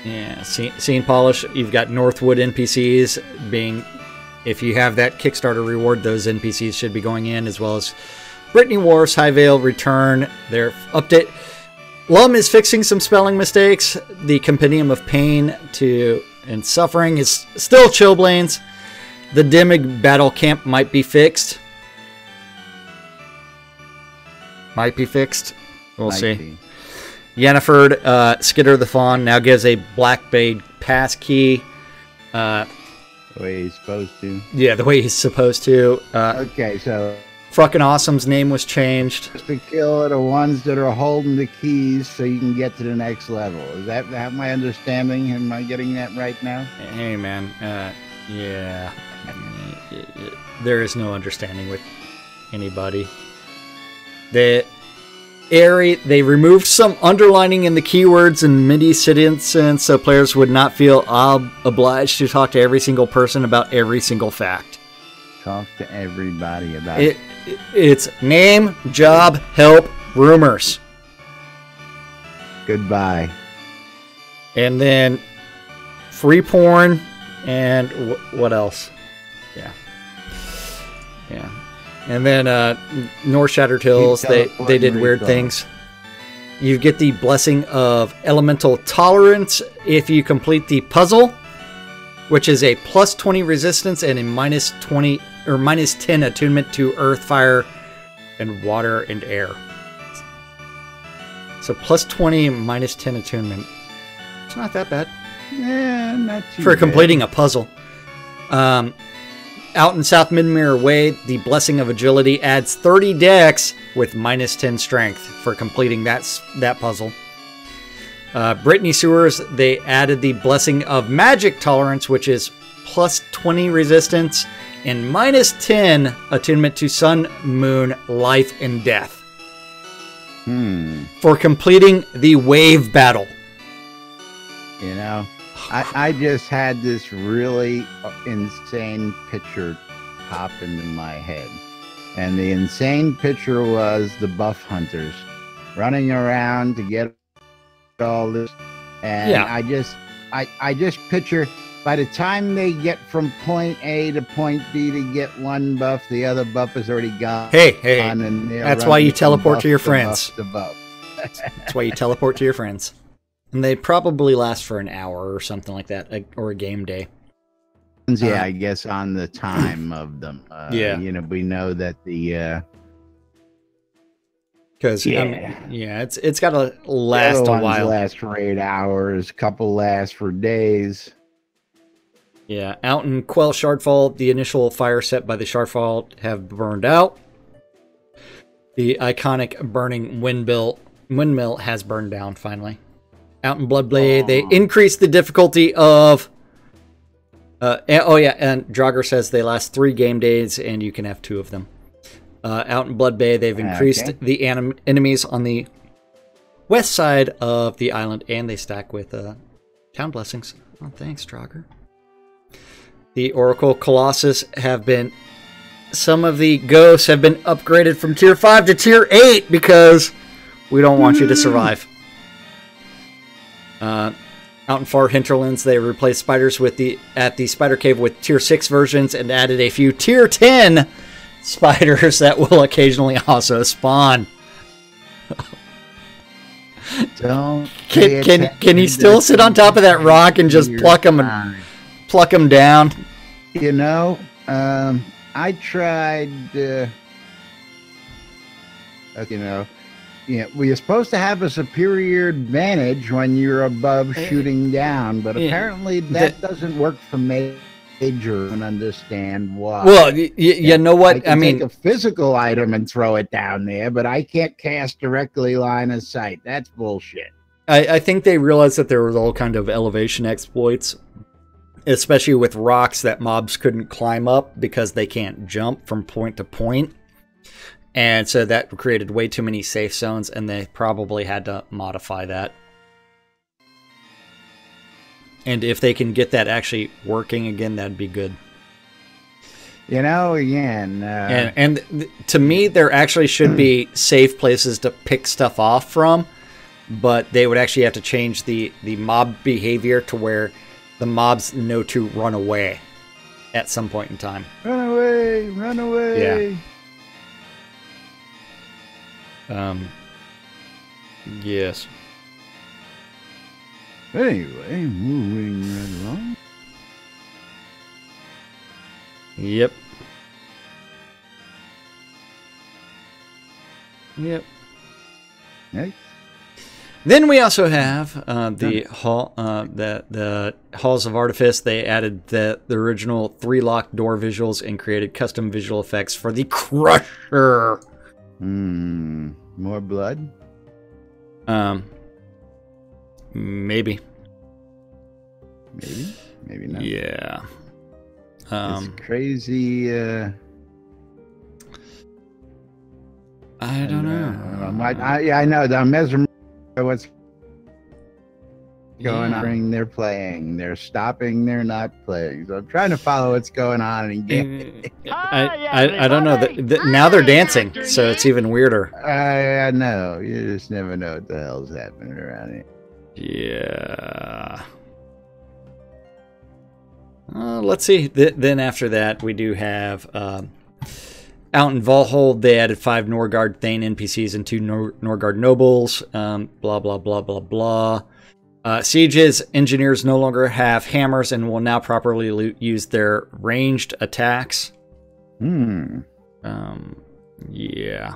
Speaker 3: Yeah, scene polish. You've got Northwood NPCs being, if you have that Kickstarter reward, those NPCs should be going in, as well as Brittany Wharf's Highvale return. Their update. Lum is fixing some spelling mistakes. The Compendium of Pain and Suffering is still Chillblains. The Dimig Battle Camp might be fixed. We'll see. Yenniford, Skitter the Fawn now gives a Blackbade pass key.
Speaker 2: The way he's supposed to.
Speaker 3: Yeah, the way he's supposed to.
Speaker 2: Okay, so
Speaker 3: Fucking Awesome's name was changed.
Speaker 2: just to kill the ones that are holding the keys so you can get to the next level. Is that my understanding? Am I getting that right now?
Speaker 3: Hey, man. Yeah. There is no understanding with anybody. They removed some underlining in the keywords and MIDI sentences so players would not feel obliged to talk to every single person about every single fact.
Speaker 2: Talk to everybody about it.
Speaker 3: It's name, job, help, rumors.
Speaker 2: Goodbye.
Speaker 3: And then free porn and what else? Yeah. And then North Shattered Hills, they did weird things. You get the Blessing of Elemental Tolerance if you complete the puzzle, which is a plus 20 resistance and a minus 20 or minus 10 attunement to earth, fire, and water and air. So plus 20, minus 10 attunement. It's not that bad.
Speaker 2: Yeah, not too
Speaker 3: For
Speaker 2: bad.
Speaker 3: completing a puzzle. Out in South Midmere Way, the Blessing of Agility adds 30 dex with minus 10 strength for completing that puzzle. Brittany Sewers, they added the Blessing of Magic Tolerance, which is plus 20 resistance and minus 10 attunement to Sun, Moon, Life, and Death. For completing the Wave Battle.
Speaker 2: You know, I just had this really insane picture pop into my head. And the insane picture was the buff hunters running around to get all this. And
Speaker 3: Yeah.
Speaker 2: I just picture by the time they get from point A to point B to get one buff, the other buff is already gone.
Speaker 3: Hey,
Speaker 2: And they're
Speaker 3: that's why you
Speaker 2: running from
Speaker 3: teleport
Speaker 2: buff
Speaker 3: to your
Speaker 2: buff
Speaker 3: friends.
Speaker 2: to buff.
Speaker 3: That's why you teleport to your friends. And they probably last for an hour or something like that, or a game day.
Speaker 2: Yeah, I guess on the time of them.
Speaker 3: Yeah.
Speaker 2: You know, we know that the
Speaker 3: Because it's got to last
Speaker 2: other
Speaker 3: a
Speaker 2: ones
Speaker 3: while.
Speaker 2: last for 8 hours, couple last for days.
Speaker 3: Yeah, out in Quell Shardfall, the initial fire set by the Shardfall have burned out. The iconic burning windmill has burned down finally. Out in Bloodblade, they increased the difficulty of. And Draugr says they last 3 game days, and you can have 2 of them. Out in Blood Bay, they've increased the enemies on the west side of the island, and they stack with town blessings. Oh, thanks, Draugr. The Oracle Colossus have been... Some of the ghosts have been upgraded from Tier 5 to Tier 8 because we don't want you to survive. Out in Far Hinterlands, they replaced spiders at the Spider Cave with Tier 6 versions and added a few Tier 10 spiders that will occasionally also spawn. Can you still sit on top of that rock and just pluck them down?
Speaker 2: You know, I tried. We're supposed to have a superior advantage when you're above shooting down, but apparently that doesn't work for major. And understand why.
Speaker 3: Well, you know what?
Speaker 2: I mean, take a physical item and throw it down there, but I can't cast directly line of sight. That's bullshit.
Speaker 3: I think they realized that there was all kind of elevation exploits, especially with rocks that mobs couldn't climb up because they can't jump from point to point. And so that created way too many safe zones, and they probably had to modify that. And if they can get that actually working again, that'd be good.
Speaker 2: You know, again...
Speaker 3: And to me, there actually should be safe places to pick stuff off from. but they would actually have to change the mob behavior to where the mobs know to run away at some point in time.
Speaker 2: Run away! Run away!
Speaker 3: Yeah. Yes.
Speaker 2: Anyway, moving right along.
Speaker 3: Yep. Yep.
Speaker 2: Nice.
Speaker 3: Then we also have the hall, the halls of artifice. They added the original 3 locked door visuals and created custom visual effects for the Crusher.
Speaker 2: More blood?
Speaker 3: Maybe.
Speaker 2: Maybe. Maybe not.
Speaker 3: Yeah.
Speaker 2: It's crazy.
Speaker 3: I don't know.
Speaker 2: I know. I'm mesmerized by what's going on. They're playing. They're stopping. They're not playing. So I'm trying to follow what's going on. And
Speaker 3: I don't know. Now they're dancing, so it's even weirder.
Speaker 2: I know. You just never know what the hell's happening around here.
Speaker 3: Yeah. Let's see. Then after that, we do have out in Valhalla, they added 5 Norgard Thane NPCs and 2 Norgard nobles. Blah blah blah blah blah. Siege's engineers no longer have hammers and will now properly use their ranged attacks. Yeah.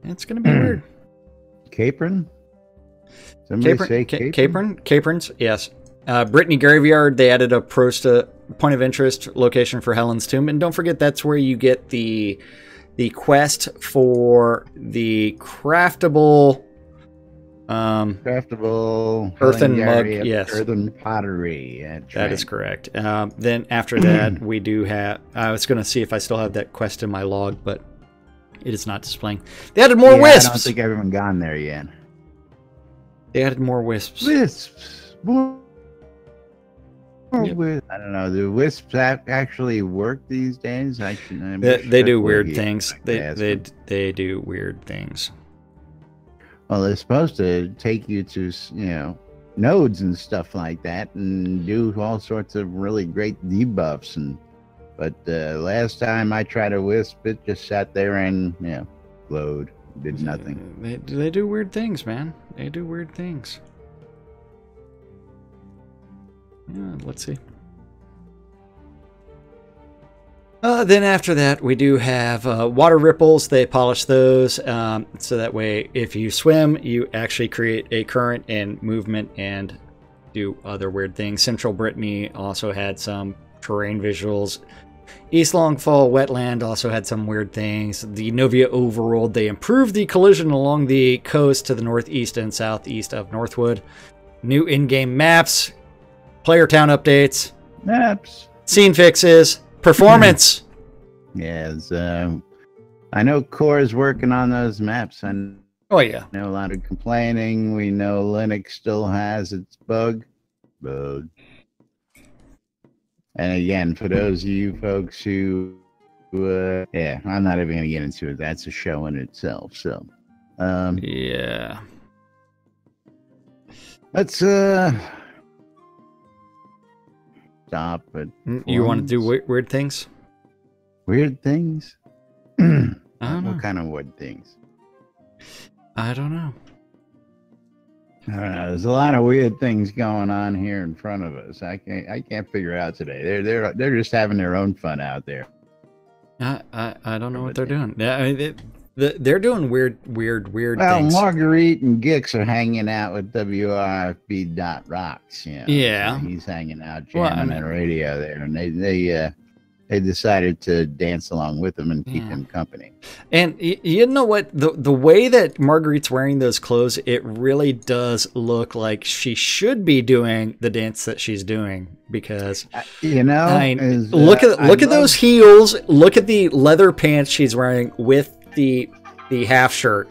Speaker 3: It's gonna be weird.
Speaker 2: Capron? Somebody say Capron?
Speaker 3: Caprons, yes. Brittany Graveyard, they added a Prosta point of interest location for Helen's Tomb. And don't forget, that's where you get the quest for the craftable earthen mug, yes.
Speaker 2: Earthen pottery.
Speaker 3: That is correct. Then after that, we do have... I was going to see if I still have that quest in my log, but it is not displaying. They added more wisps!
Speaker 2: I don't think everyone gone there yet.
Speaker 3: They added more wisps.
Speaker 2: Wisps! More
Speaker 3: Yep.
Speaker 2: wisps. I don't know. Do wisps actually work these days?
Speaker 3: They do weird things. They do weird things.
Speaker 2: Well, they're supposed to take you to, nodes and stuff like that and do all sorts of really great debuffs. But last time I tried a wisp, it just sat there and, glowed. Did nothing.
Speaker 3: They do weird things, man. They do weird things. Yeah, let's see. Then after that, we do have water ripples. They polish those so that way if you swim, you actually create a current and movement and do other weird things. Central Brittany also had some terrain visuals. East Longfall Wetland also had some weird things. The Novia Overworld, they improved the collision along the coast to the northeast and southeast of Northwood. New in-game maps, player town updates, scene fixes, performance.
Speaker 2: Yes, I know Core is working on those maps.
Speaker 3: Oh yeah,
Speaker 2: I know a lot of complaining. We know Linux still has its bug. And again, for those of you folks who, I'm not even going to get into it. That's a show in itself. So,
Speaker 3: yeah.
Speaker 2: Let's stop it.
Speaker 3: You want to do weird things?
Speaker 2: Weird things?
Speaker 3: I don't know.
Speaker 2: What kind of weird things?
Speaker 3: I don't know.
Speaker 2: I don't know. There's a lot of weird things going on here in front of us. I can't figure out today. They're just having their own fun out there.
Speaker 3: I don't know what they're doing. Yeah, I mean, they're doing weird things.
Speaker 2: Well, Margaret and Geeks are hanging out with WRFB.rocks.
Speaker 3: Yeah.
Speaker 2: So he's hanging out jamming on radio there, and they decided to dance along with him and keep him company.
Speaker 3: And you know what? The way that Margaret's wearing those clothes, it really does look like she should be doing the dance that she's doing because look at those heels. Look at the leather pants she's wearing with the half shirt.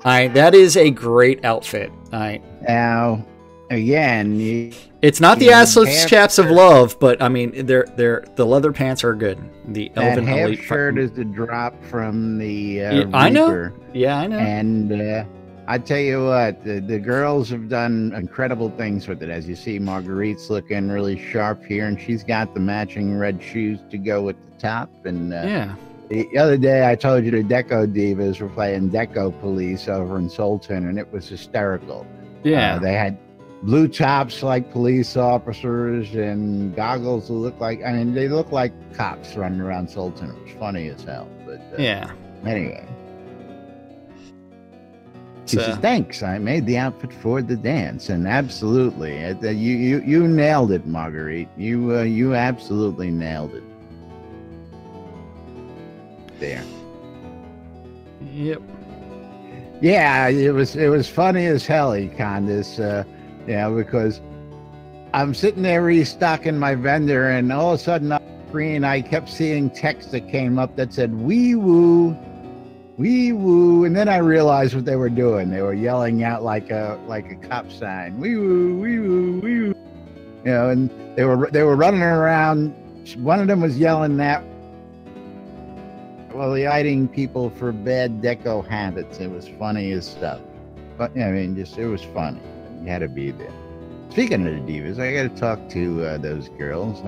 Speaker 3: That is a great outfit.
Speaker 2: Now, again,
Speaker 3: it's not the assless chaps of love, but I mean, the leather pants are good. The Elven
Speaker 2: half
Speaker 3: Elite
Speaker 2: shirt is the drop from the
Speaker 3: I know.
Speaker 2: Reaper.
Speaker 3: Yeah, I know.
Speaker 2: And I tell you what, the girls have done incredible things with it. As you see, Marguerite's looking really sharp here, and she's got the matching red shoes to go with the top. And
Speaker 3: yeah.
Speaker 2: The other day, I told you the Deco Divas were playing Deco Police over in Sultan, and it was hysterical.
Speaker 3: Yeah.
Speaker 2: They had blue tops like police officers and goggles that look like, I mean, they look like cops running around Sultan. It was funny as hell. But
Speaker 3: yeah.
Speaker 2: Anyway. She says, thanks. I made the outfit for the dance. And absolutely, you nailed it, Marguerite. You absolutely nailed it. There.
Speaker 3: Yep.
Speaker 2: Yeah, it was funny as hell, Candace. Because I'm sitting there restocking my vendor, and all of a sudden on the screen I kept seeing text that came up that said "wee woo, wee woo," and then I realized what they were doing. They were yelling out like a cop sign, "wee woo, wee woo, wee woo," and they were running around. One of them was yelling that. Well, citing people for bad deco habits. It was funny as stuff. But I mean, it was funny. You had to be there. Speaking of the divas, I got to talk to those girls.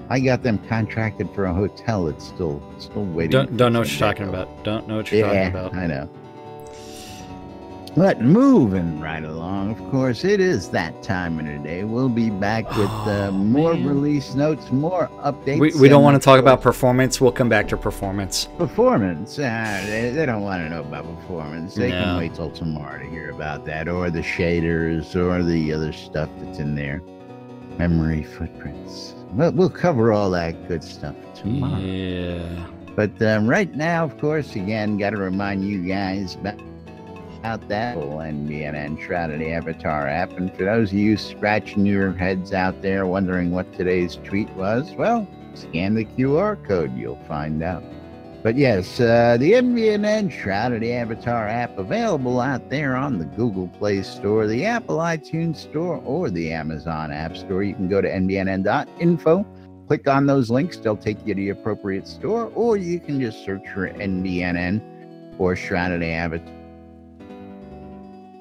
Speaker 2: I got them contracted for a hotel. It's still waiting.
Speaker 3: Don't know what you're talking about. Don't know what you're talking about.
Speaker 2: I know. But moving right along, of course, it is that time of the day. We'll be back with more release notes, more updates.
Speaker 3: We don't want to talk about performance. We'll come back to performance.
Speaker 2: Performance? They don't want to know about performance. They can wait till tomorrow to hear about that, or the shaders, or the other stuff that's in there. Memory footprints. We'll cover all that good stuff tomorrow.
Speaker 3: Yeah.
Speaker 2: But right now, of course, again, got to remind you guys about that NBN Shroud Avatar app. And for those of you scratching your heads out there wondering what today's tweet was, well, scan the QR code, you'll find out. But yes, the NBN Shroud Avatar app available out there on the Google Play Store, the Apple iTunes Store, or the Amazon App Store. You can go to nbnn.info, click on those links, they'll take you to the appropriate store, or you can just search for NBNN or Shroud Avatar.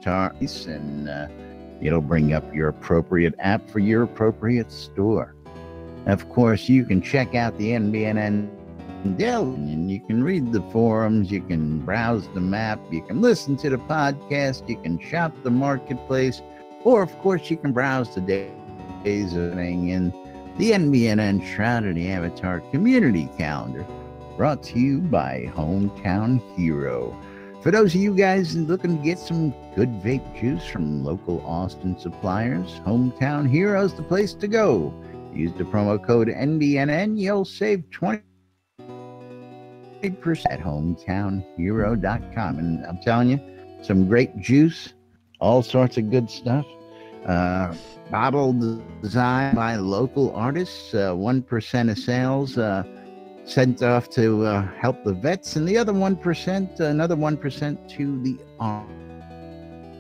Speaker 2: And it'll bring up your appropriate app for your appropriate store. Of course, you can check out the NBNN and you can read the forums, you can browse the map, you can listen to the podcast, you can shop the marketplace, or of course you can browse the days of in the NBNN Shrouded Avatar Community Calendar, brought to you by Hometown Hero. For those of you guys looking to get some good vape juice from local Austin suppliers, Hometown Hero is the place to go. Use the promo code NBNN, you'll save 20% at hometownhero.com. And I'm telling you, some great juice, all sorts of good stuff. Bottle designed by local artists, 1% of sales sent off to help the vets, and the other 1%, another 1% to the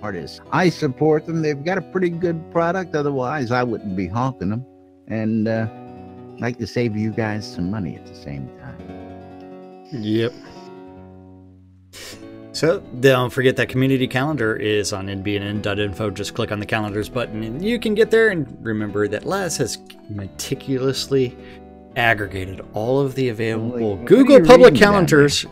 Speaker 2: artists. I support them. They've got a pretty good product. Otherwise, I wouldn't be hawking them. And I'd like to save you guys some money at the same time.
Speaker 3: Yep. So don't forget that community calendar is on nbnn.info. Just click on the calendars button and you can get there. And remember that Laz has meticulously aggregated all of the available Google public calendars,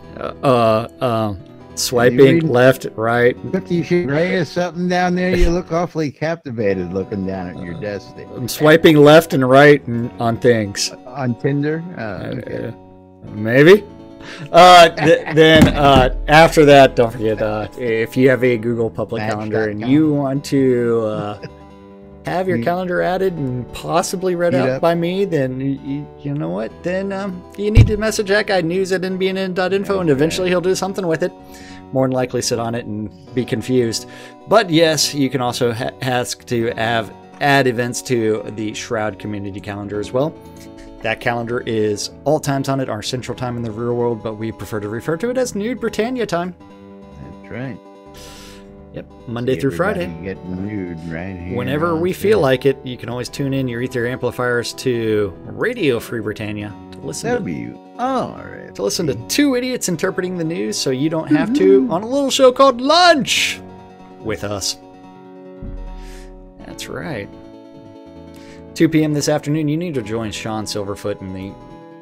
Speaker 3: swiping left, right.
Speaker 2: You should write something down there. You look awfully captivated looking down at your desk there.
Speaker 3: I'm swiping left and right on things.
Speaker 2: On Tinder? Okay.
Speaker 3: Maybe. Then after that, don't forget, if you have a Google public calendar and you want to have your calendar added and possibly read out by me, then you know what? Then you need to message that guy, news@nbnn.info, and eventually he'll do something with it. More than likely sit on it and be confused. But yes, you can also ask to add events to the Shroud community calendar as well. That calendar is all times on it, our central time in the real world, but we prefer to refer to it as Nude Britannia time.
Speaker 2: That's right.
Speaker 3: Yep, Monday through Friday.
Speaker 2: Get nude right here.
Speaker 3: Whenever we feel like it, you can always tune in your ether amplifiers to Radio Free Britannia to listen to listen to two idiots interpreting the news, so you don't have to on a little show called Lunch with us. That's right. 2 p.m. this afternoon, you need to join Sean Silverfoot in the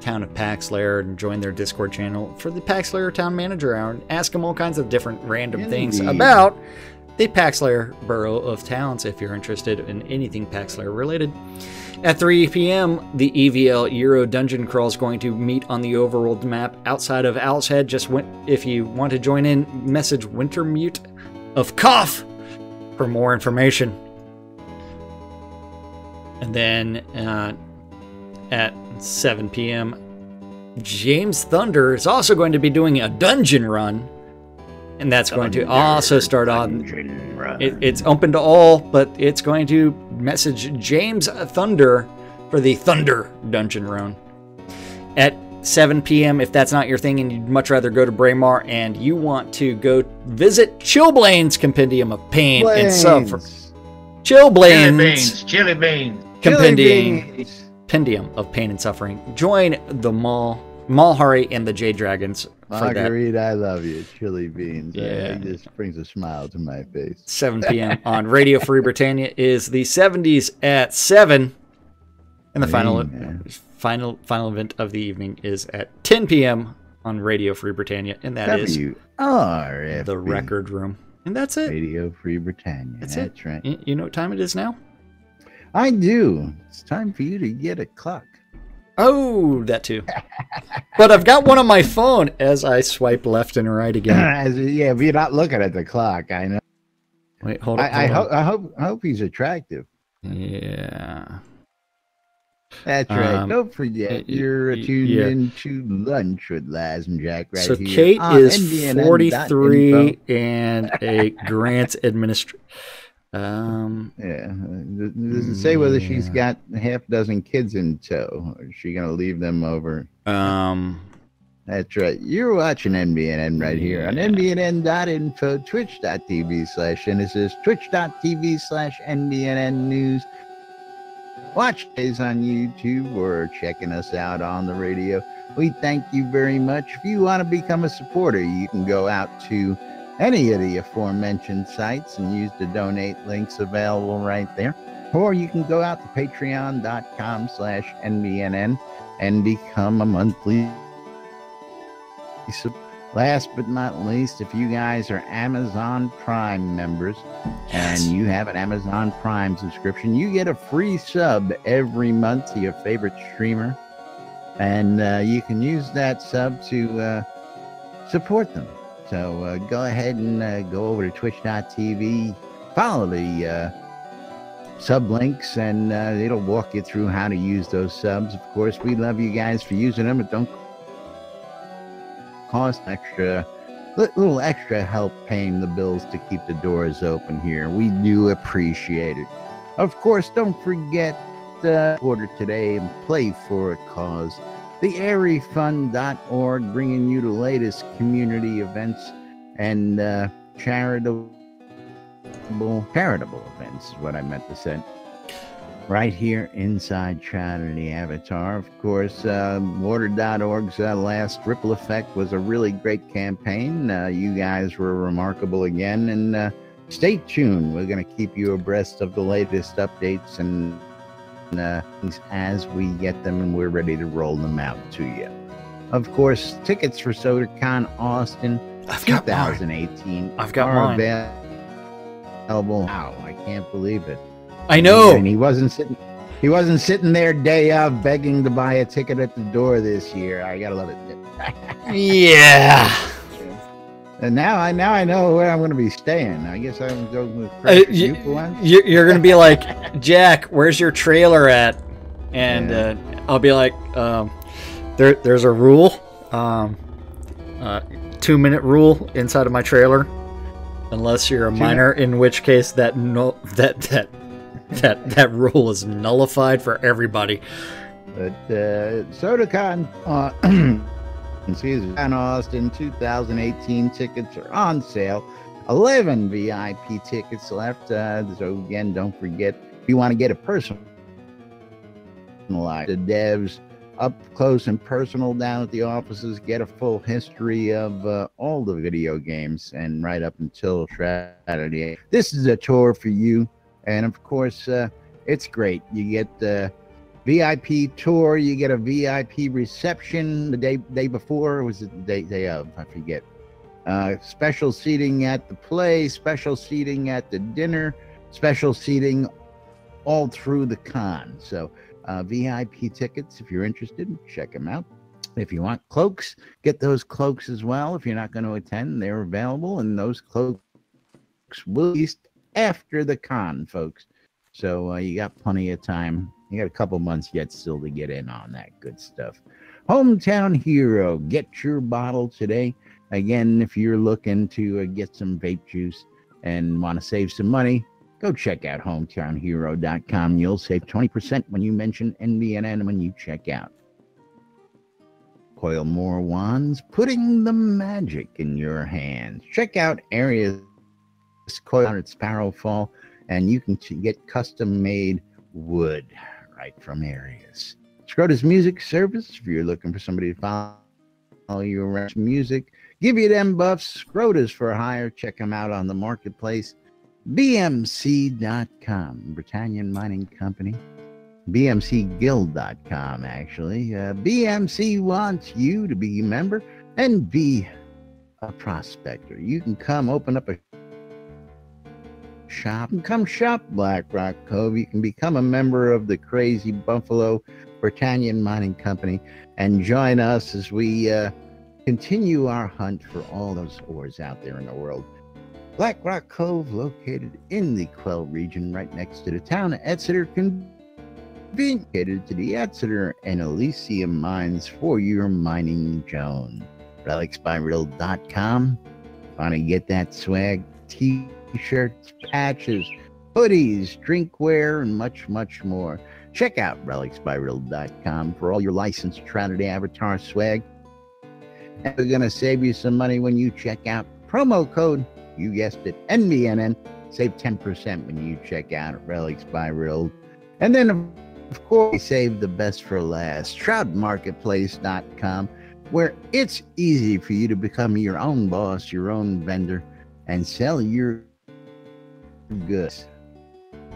Speaker 3: town of Paxlair and join their Discord channel for the Paxlair Town Manager Hour and ask him all kinds of different random things about the Paxlair Borough of Towns if you're interested in anything Paxlair related. At 3 p.m., the EVL Euro Dungeon Crawl is going to meet on the overworld map outside of Owl's Head. If you want to join in, message Wintermute of Cough for more information. And then at 7 p.m., James Thunder is also going to be doing a dungeon run. And that's going to also start on... It's open to all, but it's going to message James Thunder for the Thunder dungeon run. At 7 p.m., if that's not your thing and you'd much rather go to Braemar and you want to go visit Chillblain's Compendium of Pain and Suffering. Chillblain's
Speaker 4: Chili beans.
Speaker 3: Compendium of Pain and Suffering. Join the Malhari and the Jade Dragons for
Speaker 2: Marguerite,
Speaker 3: that.
Speaker 2: I love you. Chili beans.
Speaker 3: Yeah.
Speaker 2: It just brings a smile to my face.
Speaker 3: 7 p.m. on Radio Free Britannia is the 70s at 7. And the final event of the evening is at 10 p.m. on Radio Free Britannia. And that is the Record Room. And that's it.
Speaker 2: Radio Free Britannia. That's right.
Speaker 3: You know what time it is now?
Speaker 2: I do. It's time for you to get a clock.
Speaker 3: Oh, that too. But I've got one on my phone as I swipe left and right again.
Speaker 2: Yeah, but you're not looking at the clock. I know.
Speaker 3: Wait, hold on.
Speaker 2: I hope he's attractive.
Speaker 3: Yeah.
Speaker 2: That's right. Don't forget, you're tuned in to Lunch with Laz and Jack right
Speaker 3: so
Speaker 2: here.
Speaker 3: So Kate is 43 and a grants administrator.
Speaker 2: Does it say whether she's got a half dozen kids in tow, or is she gonna leave them over? That's right. You're watching NBNN right here on NBNN.info, twitch.tv/Genesis, twitch.tv/NBNN News. Watch days on YouTube or checking us out on the radio. We thank you very much. If you want to become a supporter, you can go out to any of the aforementioned sites and use the donate links available right there. Or you can go out to patreon.com/NBNN and become a monthly. Last but not least, if you guys are Amazon Prime members and you have an Amazon Prime subscription, you get a free sub every month to your favorite streamer. And you can use that sub to support them. So go ahead and go over to twitch.tv, follow the sub links, and it'll walk you through how to use those subs. Of course, we love you guys for using them. It don't cost little extra help paying the bills to keep the doors open here. We do appreciate it. Of course, don't forget order today and play for a cause. TheAiryFund.org, bringing you the latest community events and charitable events is what I meant to say. Right here inside Charity Avatar. Of course, Water.org's last Ripple Effect was a really great campaign. You guys were remarkable again, and stay tuned. We're going to keep you abreast of the latest updates and as we get them, and we're ready to roll them out to you. Of course, tickets for SodaCon Austin 2018 are available. Wow, I can't believe it.
Speaker 3: I know.
Speaker 2: And he wasn't sitting there day of begging to buy a ticket at the door this year. I gotta love it.
Speaker 3: Yeah.
Speaker 2: And now I know where I'm going to be staying. I guess I'm going with you for once.
Speaker 3: You're going to be like, Jack, where's your trailer at? And I'll be like, there's a rule, 2-minute rule inside of my trailer, unless you're a minor, in which case that rule is nullified for everybody.
Speaker 2: But SodaCon. Season Austin 2018 tickets are on sale 11 VIP tickets left. So again, don't forget, if you want to get a personalized, the devs up close and personal down at the offices, get a full history of all the video games and right up until Saturday. This is a tour for you. And of course, it's great. You get the VIP tour, you get a VIP reception the day before, or was it the day of? I forget. Special seating at the play, special seating at the dinner, special seating all through the con. So VIP tickets, if you're interested, check them out. If you want cloaks, get those cloaks as well. If you're not going to attend, they're available, and those cloaks will be after the con, folks. So you got plenty of time. You got a couple months yet still to get in on that good stuff. Hometown Hero, get your bottle today. Again, if you're looking to get some vape juice and want to save some money, go check out hometownhero.com. You'll save 20% when you mention NBNN when you check out. Coil more wands, putting the magic in your hands. Check out Area's Coil at Sparrowfall, and you can get custom-made wood right from Area's. Schroeder's Music Service, if you're looking for somebody to follow you around music, give you them buffs. Schroeder's for hire. Check them out on the marketplace. BMC.com, Britannian Mining Company. BMCGuild.com, actually. BMC wants you to be a member and be a prospector. You can come open up a shop and come shop Black Rock Cove. You can become a member of the Crazy Buffalo Britannian Mining Company and join us as we continue our hunt for all those ores out there in the world. Black Rock Cove, located in the Quell region, right next to the town of Exeter, convenient to the Exeter and Elysium mines for your mining zone. RelicsByReal.com. Want to get that swag? T-shirts, patches, hoodies, drinkware, and much, much more. Check out RelicsByReal.com for all your licensed Shrouded Avatar swag. And we're going to save you some money when you check out. Promo code, you guessed it, NBNN. Save 10% when you check out at Relics by Real. And then, of course, we save the best for last. ShroudMarketplace.com, where it's easy for you to become your own boss, your own vendor, and sell your goods.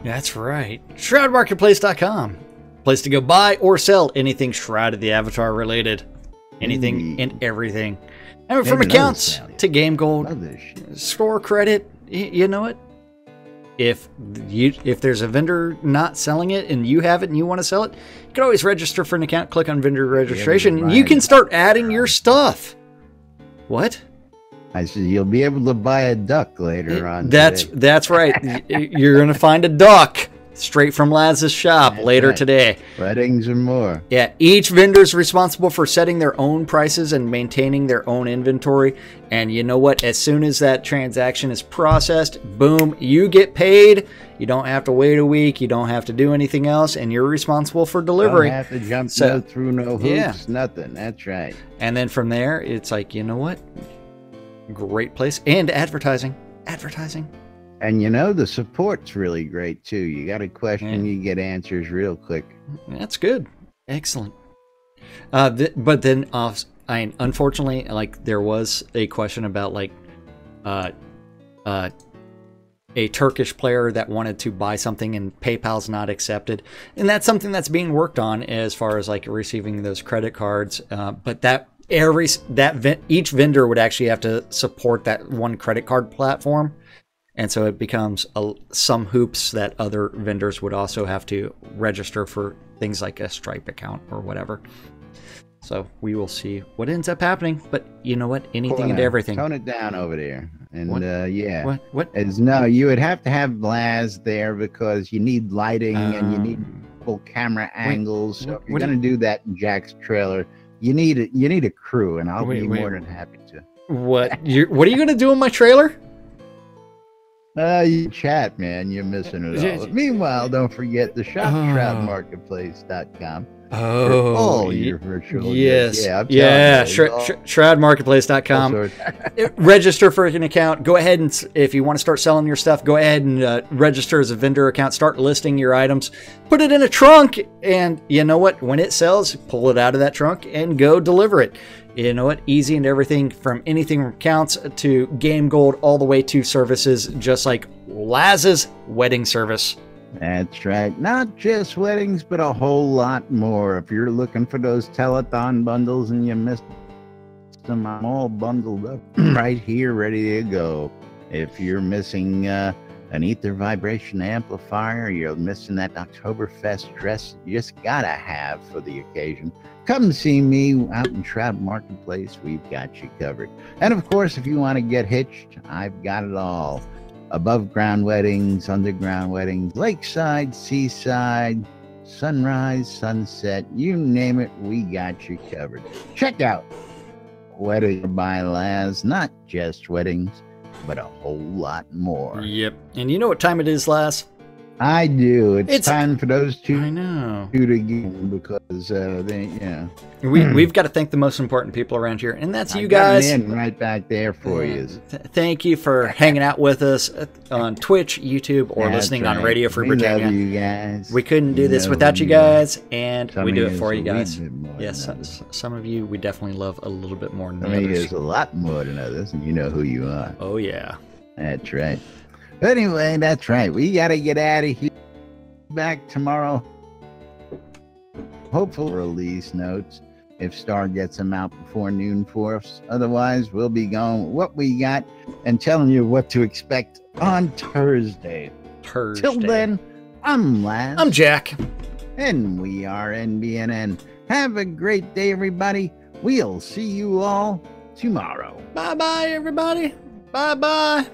Speaker 3: That's right. ShroudMarketplace.com. Place to go buy or sell anything Shroud of the Avatar related. Anything and everything. And from accounts to game gold, store credit, you know what? If there's a vendor not selling it and you have it and you want to sell it, you can always register for an account, click on vendor registration, and you can start adding your stuff. What?
Speaker 2: I said you'll be able to buy a duck later on.
Speaker 3: That's right. You're going to find a duck straight from Laz's shop later today.
Speaker 2: Weddings and more.
Speaker 3: Yeah, each vendor is responsible for setting their own prices and maintaining their own inventory. And you know what? As soon as that transaction is processed, boom, you get paid. You don't have to wait a week. You don't have to do anything else, and you're responsible for delivery.
Speaker 2: Don't have to jump through no hoops, nothing. That's right.
Speaker 3: And then from there, it's like, you know what? Great place. And advertising.
Speaker 2: And you know, the support's really great too. You got a question, you get answers real quick.
Speaker 3: That's good. Excellent. But then, unfortunately, like there was a question about like a Turkish player that wanted to buy something and PayPal's not accepted, and that's something that's being worked on as far as like receiving those credit cards. But each vendor would actually have to support that one credit card platform. And so it becomes some hoops that other vendors would also have to register for things like a Stripe account or whatever. So we will see what ends up happening. But you know what? Anything and everything.
Speaker 2: Tone it down over there. And
Speaker 3: yeah. What?
Speaker 2: No, you would have to have Laz there because you need lighting and you need full camera angles. So if you're going to do that in Jack's trailer, you need a crew, and I'll be more than happy to.
Speaker 3: What? What are you going to do in my trailer?
Speaker 2: You chat, man. You're missing it all. Meanwhile, don't forget the shop, ShroudMarketplace.com.
Speaker 3: Oh,
Speaker 2: all your virtual
Speaker 3: yes.
Speaker 2: goods.
Speaker 3: Yeah. Shroudmarketplace.com. Register for an account. Go ahead and, if you want to start selling your stuff, go ahead and register as a vendor account. Start listing your items. Put it in a trunk. And you know what? When it sells, pull it out of that trunk and go deliver it. You know what? Easy and everything from anything from accounts to game gold all the way to services just like Laz's wedding service.
Speaker 2: That's right. Not just weddings, but a whole lot more. If you're looking for those telethon bundles and you missed them, I'm all bundled up right here, ready to go. If you're missing an ether vibration amplifier, you're missing that Oktoberfest dress you just gotta have for the occasion, come see me out in Shroud Marketplace. We've got you covered. And of course, if you want to get hitched, I've got it all. Above ground weddings, underground weddings, lakeside, seaside, sunrise, sunset, you name it, we got you covered. Check out Wedding by Laz, not just weddings, but a whole lot more.
Speaker 3: Yep. And you know what time it is, Laz?
Speaker 2: I do. It's time for those two.
Speaker 3: I know.
Speaker 2: To again because they,
Speaker 3: we've got to thank the most important people around here, and that's you guys.
Speaker 2: Right back there for you.
Speaker 3: Thank you for hanging out with us on Twitch, YouTube, or listening on Radio Free Britannia.
Speaker 2: We love you guys.
Speaker 3: We couldn't do this without you guys, and we do it for you guys. Yes, some of you we definitely love a little bit more than others.
Speaker 2: There's a lot more than others, and you know who you are.
Speaker 3: Oh yeah,
Speaker 2: that's right. Anyway, that's right. We got to get out of here. Back tomorrow. Hopefully, release notes if Starr gets them out before noon for us. Otherwise, we'll be going with what we got and telling you what to expect on Thursday. Till then, I'm Laz.
Speaker 3: I'm Jack.
Speaker 2: And we are NBNN. Have a great day, everybody. We'll see you all tomorrow.
Speaker 3: Bye-bye, everybody. Bye-bye.